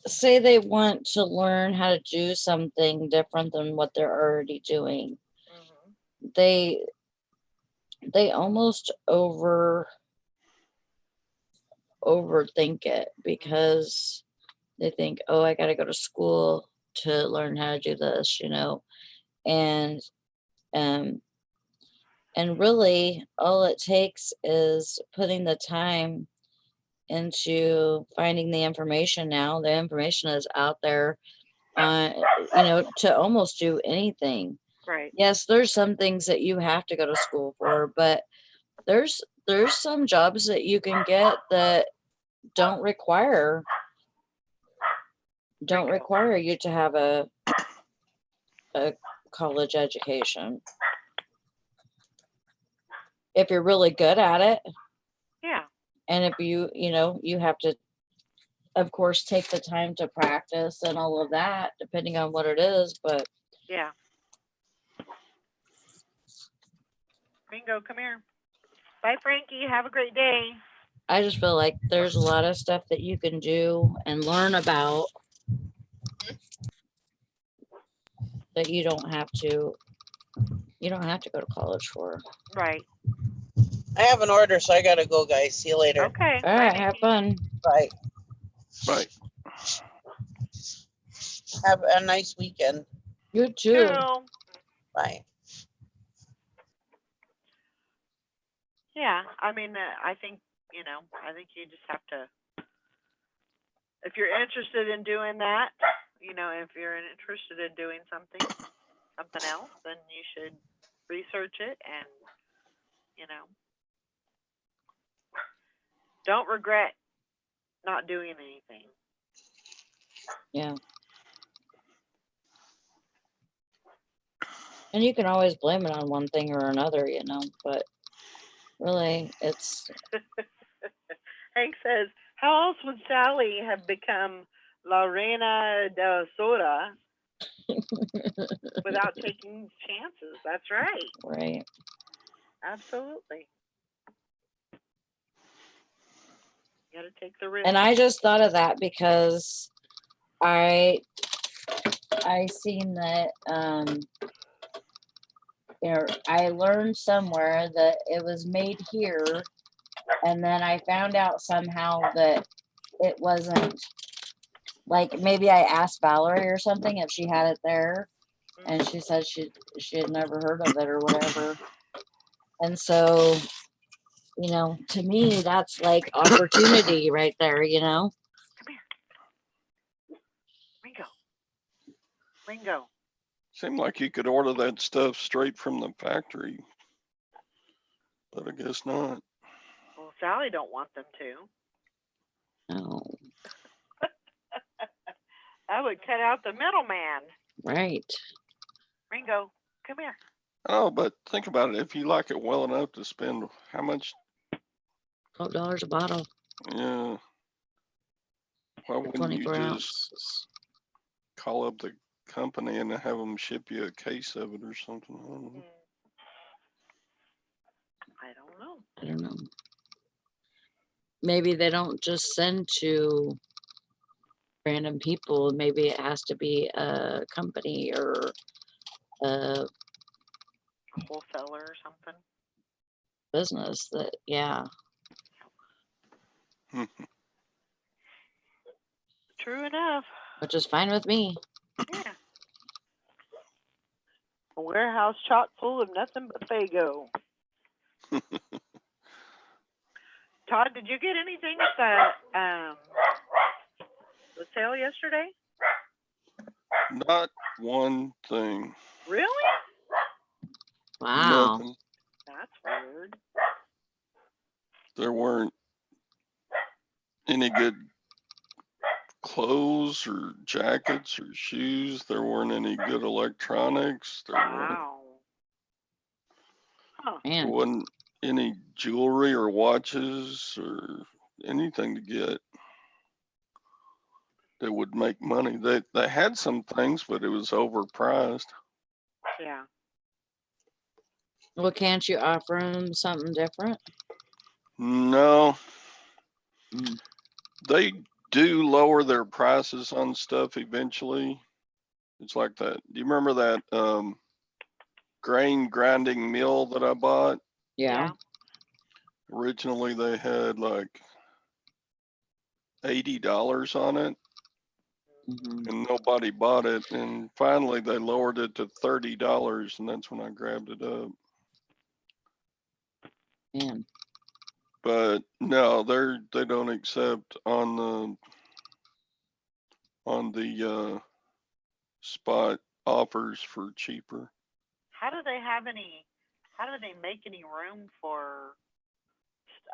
say they want to learn how to do something different than what they're already doing, Mm-hmm. they almost overthink it because they think, oh, I got to go to school to learn how to do this, you know, and um and really all it takes is putting the time into finding the information. Now the information is out there, you know, to almost do anything. Right. Yes, there's some things that you have to go to school for, but there's some jobs that you can get that don't require you to have a college education if you're really good at it. Yeah. And if you know, you have to, of course, take the time to practice and all of that, depending on what it is. But Yeah. Ringo, come here. Bye, Frankie. Have a great day. I just feel like there's a lot of stuff that you can do and learn about that you don't have to go to college for. Right. I have an order, so I gotta go, guys. See you later. Okay. All Bye, right, have Nikki. fun. Bye. Right. Have a nice weekend. You too. True. Bye. Yeah. I mean, I think, you know, I think you just have to, if you're interested in doing that, you know, if you're interested in doing something else, then you should research it and, you know, don't regret not doing anything. Yeah. And you can always blame it on one thing or another, you know, but really it's Hank says, how else would Sally have become La Reina del Soda without taking chances? That's right. right. Absolutely. You gotta take the risk. And I just thought of that because I seen that I learned somewhere that it was made here, and then I found out somehow that it wasn't, like, maybe I asked Valerie or something if she had it there, and she said she had never heard of it or whatever. And so, you know, to me that's like opportunity right there, you know. Come here. Ringo. Seemed like you could order that stuff straight from the factory, but I guess not. Well, Sally don't want them to. Oh, That would cut out the middleman. right. Ringo, come here. Oh, but think about it. If you like it well enough to spend how much? $12 a bottle Yeah. Why for wouldn't you 24 just ounces. call up the company and have them ship you a case of it or something? I don't know. I don't know. I don't know. Maybe they don't just send to random people. Maybe it has to be a company or a A wholesaler or something. business that, yeah. True enough. Which is fine with me. Yeah. A warehouse chock full of nothing but Faygo. Todd, did you get anything at the sale yesterday? Not one thing. Really? Wow. Nothing. That's weird. There weren't any good clothes or jackets or shoes. There weren't any good electronics. Wow. Huh. There Man. wasn't any jewelry or watches or anything to get that would make money. They had some things, but it was overpriced. Yeah. Well, can't you offer them something different? No, Mm. they do lower their prices on stuff eventually. It's like that. Do you remember that grain grinding mill that I bought? Yeah. Originally they had like $80 on it Mhm. and nobody bought it. And finally they lowered it to $30 and that's when I grabbed it up. Man. But no, they don't accept on the spot offers for cheaper. How do they make any room for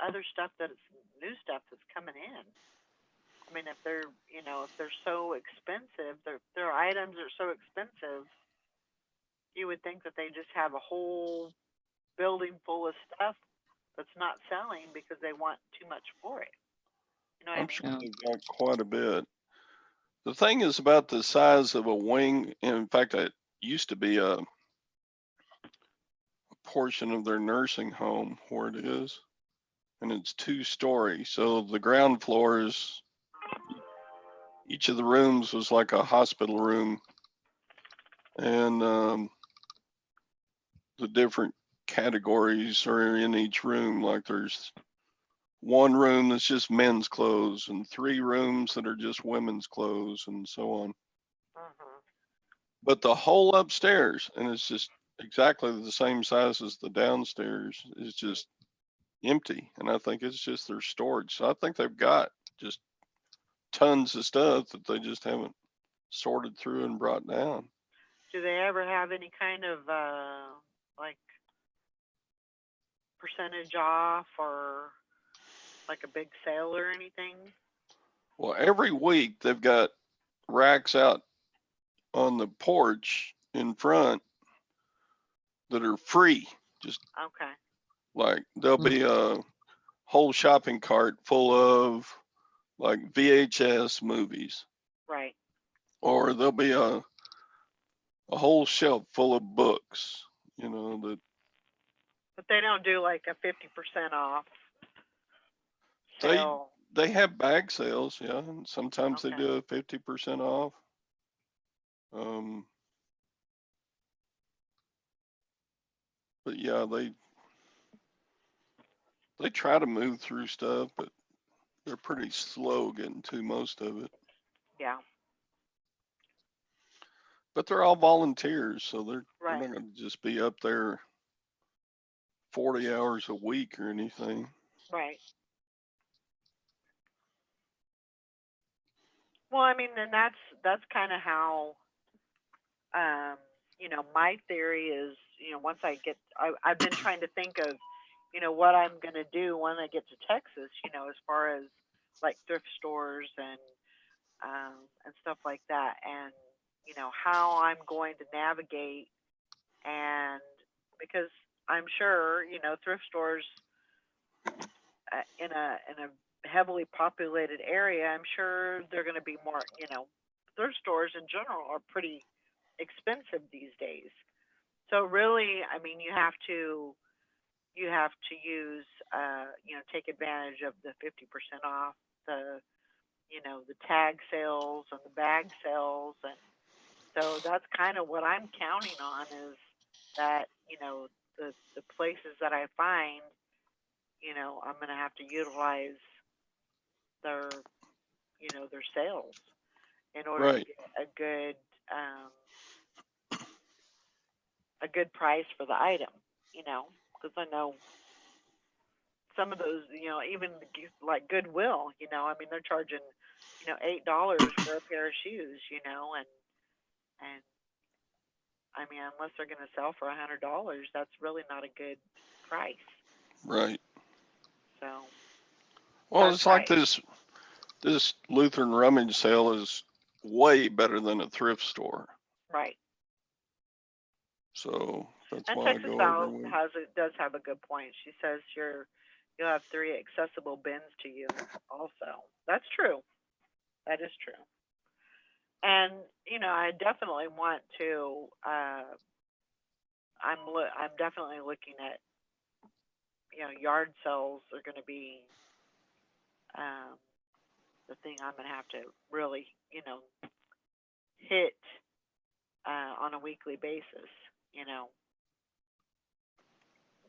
other stuff new stuff that's coming in? I mean, if they're so expensive, their items are so expensive, you would think that they just have a whole building full of stuff that's not selling because they want too much for it. You know what I I'm mean? sure Yeah. they've got quite a bit. The thing is about the size of a wing. In fact, it used to be a portion of their nursing home where it is, and it's 2-story. So the ground floor is, each of the rooms was like a hospital room, and the different categories are in each room. Like there's one room that's just men's clothes and 3 rooms that are just women's clothes and so on. Mhm. But the whole upstairs, and it's just exactly the same size as the downstairs, is just empty. And I think it's just their storage. So I think they've got just tons of stuff that they just haven't sorted through and brought down. Do they ever have any kind of like percentage off or like a big sale or anything? Well, every week they've got racks out on the porch in front that are free. Just Okay. like there'll be a whole shopping cart full of like VHS movies, Right. or there'll be a whole shelf full of books, you know, that But they don't do like a 50% off they sale. they have bag sales, yeah, and sometimes they Okay. do a 50% off. Um, but yeah, they try to move through stuff, but they're pretty slow getting to most of it. Yeah. But they're all volunteers, so they're Right. not going to just be up there 40 hours a week or anything. Right. Well, I mean, and that's kind of how, you know, my theory is, you know, once I've been trying to think of, you know, what I'm gonna do when I get to Texas, you know, as far as like thrift stores and stuff like that, and you know how I'm going to navigate, and because I'm sure, you know, thrift stores in a heavily populated area, I'm sure they're going to be more, you know, thrift stores in general are pretty expensive these days. So really, I mean, you have to use, you know, take advantage of the 50% off, the, you know, the tag sales and the bag sales, and so that's kind of what I'm counting on is that, you know, the places that I find, you know, I'm going to have to utilize their, you know, their sales in order to Right. get a good price for the item, you know, because I know some of those, you know, even like Goodwill, you know, I mean, they're charging, you know, $8 for a pair of shoes, you know, and I mean, unless they're going to sell for $100, that's really not a good price. Right. So, Well, that's it's like right. this Lutheran rummage sale is way better than a thrift store. Right. So that's And why I Texas go every Val week. does have a good point. She says you'll have 3 accessible bins to you also. That's true. That is true. And you know, I definitely want to. I'm definitely looking at, you know, yard sales are going to be um, the thing I'm going to have to really, you know, hit on a weekly basis. You know,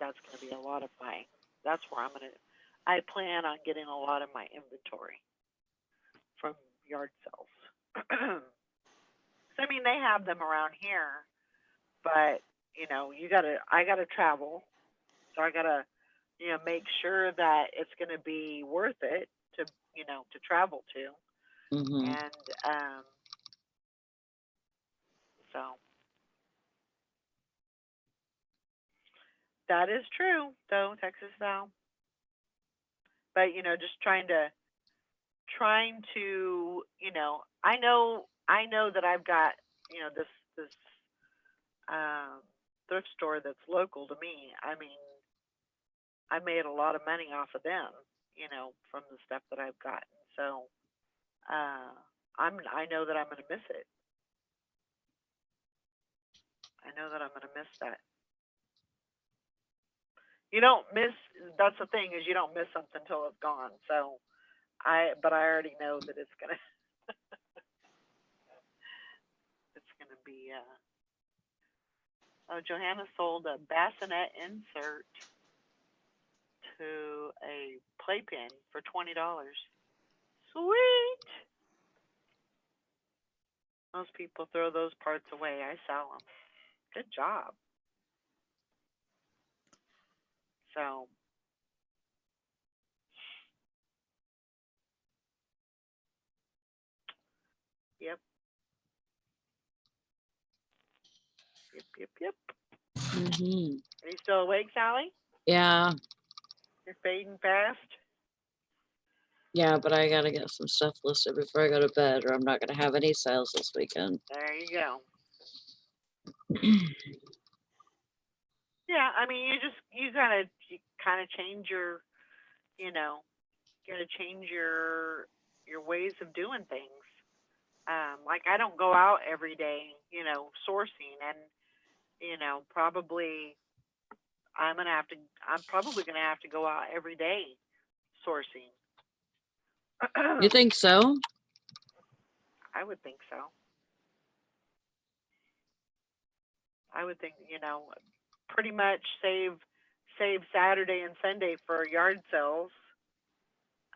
that's going to be a lot of my. That's where I plan on getting a lot of my inventory from yard sales. So, I mean, they have them around here, but you know, I gotta travel, so I gotta, you know, make sure that it's gonna be worth it to, you know, to travel to, Mm-hmm. and so that is true, though, Texas Val. But you know, just trying to, you know, I know that I've got, you know, this um, thrift store that's local to me. I mean, I made a lot of money off of them, you know, from the stuff that I've gotten. So uh, I know that I'm going to miss it. I know that I'm going to miss that. You don't miss. That's the thing is you don't miss something until it's gone. So but I already know that it's gonna it's gonna be. Oh, Johanna sold a bassinet insert to a playpen for $20. Sweet. Most people throw those parts away. I sell them. Good job. So, yep. Yep. Mm-hmm. Are you still awake, Sally? Yeah. You're fading fast. Yeah, but I gotta get some stuff listed before I go to bed, or I'm not gonna have any sales this weekend. There you go. Yeah, I mean, you kind of change your, you know, gotta change your ways of doing things. Like I don't go out every day, sourcing, and probably I'm probably gonna have to go out every day sourcing. You think so? I would think so. I would think, pretty much save Saturday and Sunday for yard sales.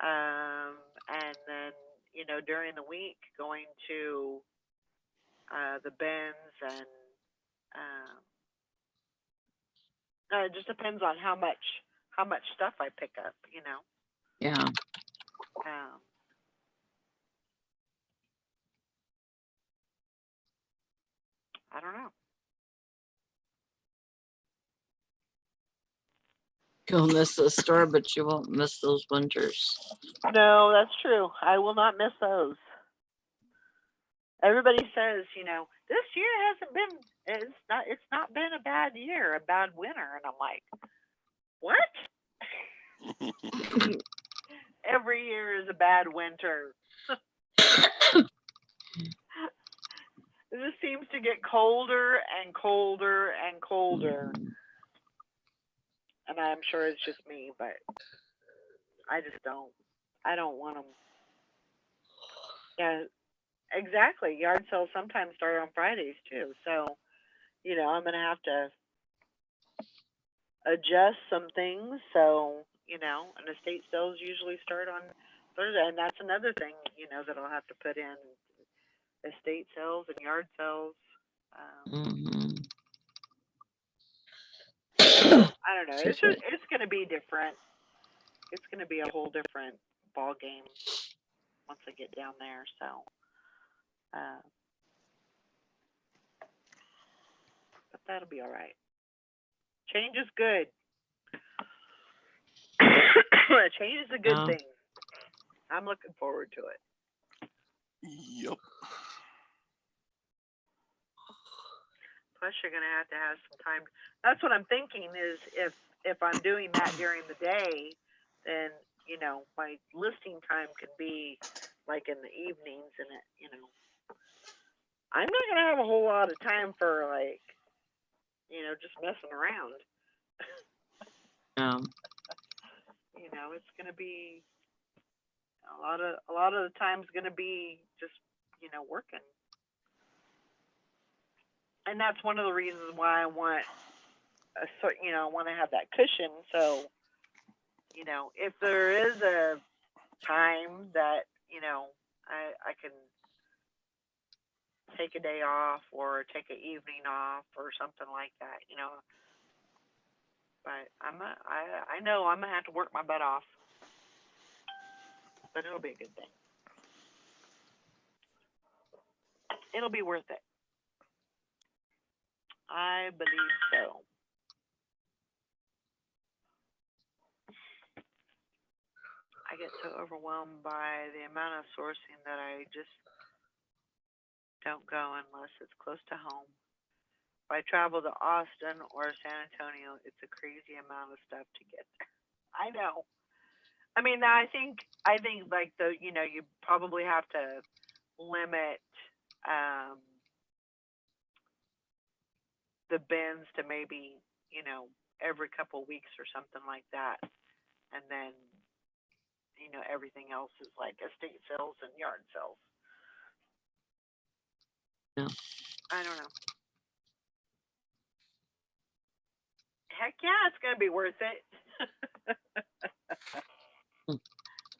And then, during the week going to the bins, and it just depends on how much stuff I pick up, Yeah. Um, I don't know. You'll miss the store, but you won't miss those winters. No, that's true. I will not miss those. Everybody says, this year hasn't been. It's not been a bad year, a bad winter, and I'm like, what? Every year is a bad winter. It just seems to get colder and colder and colder. And I'm sure it's just me, but I just don't. I don't want them. Yeah, exactly. Yard sales sometimes start on Fridays too. So, I'm going to have to adjust some things. So, and estate sales usually start on Thursday. And that's another thing, that I'll have to put in estate sales and yard sales. Mhm. I don't know. It's going to be different. It's going to be a whole different ball game once I get down there. So, but that'll be all right. Change is good. Change is a good Yeah. thing. I'm looking forward to it. Yep. Plus, you're going to have some time. That's what I'm thinking is if I'm doing that during the day, then, my listing time could be like in the evenings, and I'm not going to have a whole lot of time for like, just messing around. It's going to be a lot of the time's going to be just, working. And that's one of the reasons why I want I want to have that cushion. So, if there is a time that, I can take a day off or take an evening off or something like that, but I know I'm going to have to work my butt off, but it'll be a good thing. It'll be worth it. I believe so. I get so overwhelmed by the amount of sourcing that I just don't go unless it's close to home. If I travel to Austin or San Antonio, it's a crazy amount of stuff to get there. I know. I mean, I think like you probably have to limit the bins to maybe, every couple weeks or something like that. And then, everything else is like estate sales and yard sales. Yeah. I don't know. Heck yeah, it's going to be worth it.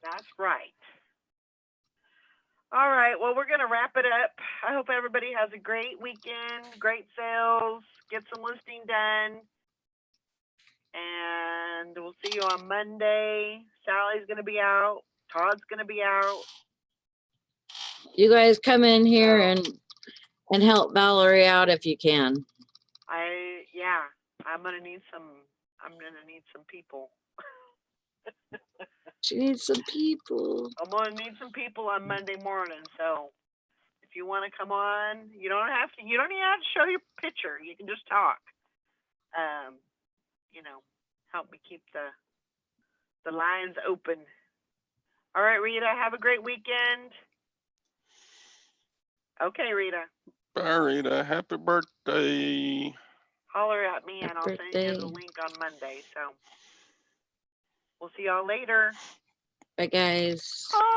That's right. All right, well, we're going to wrap it up. I hope everybody has a great weekend, great sales, get some listing done. And we'll see you on Monday. Sally's going to be out. Todd's going to be out. You guys come in here and help Valerie out if you can. I'm going to need some people. She needs some people. I'm going to need some people on Monday morning. So if you want to come on, you don't even have to show your picture. You can just talk. help me keep the lines open. All right, Rita, have a great weekend. Okay, Rita, Bye, Rita. Happy birthday. holler at me and Happy I'll send you the birthday. link on Monday. So we'll see y'all later. Bye, guys. Bye.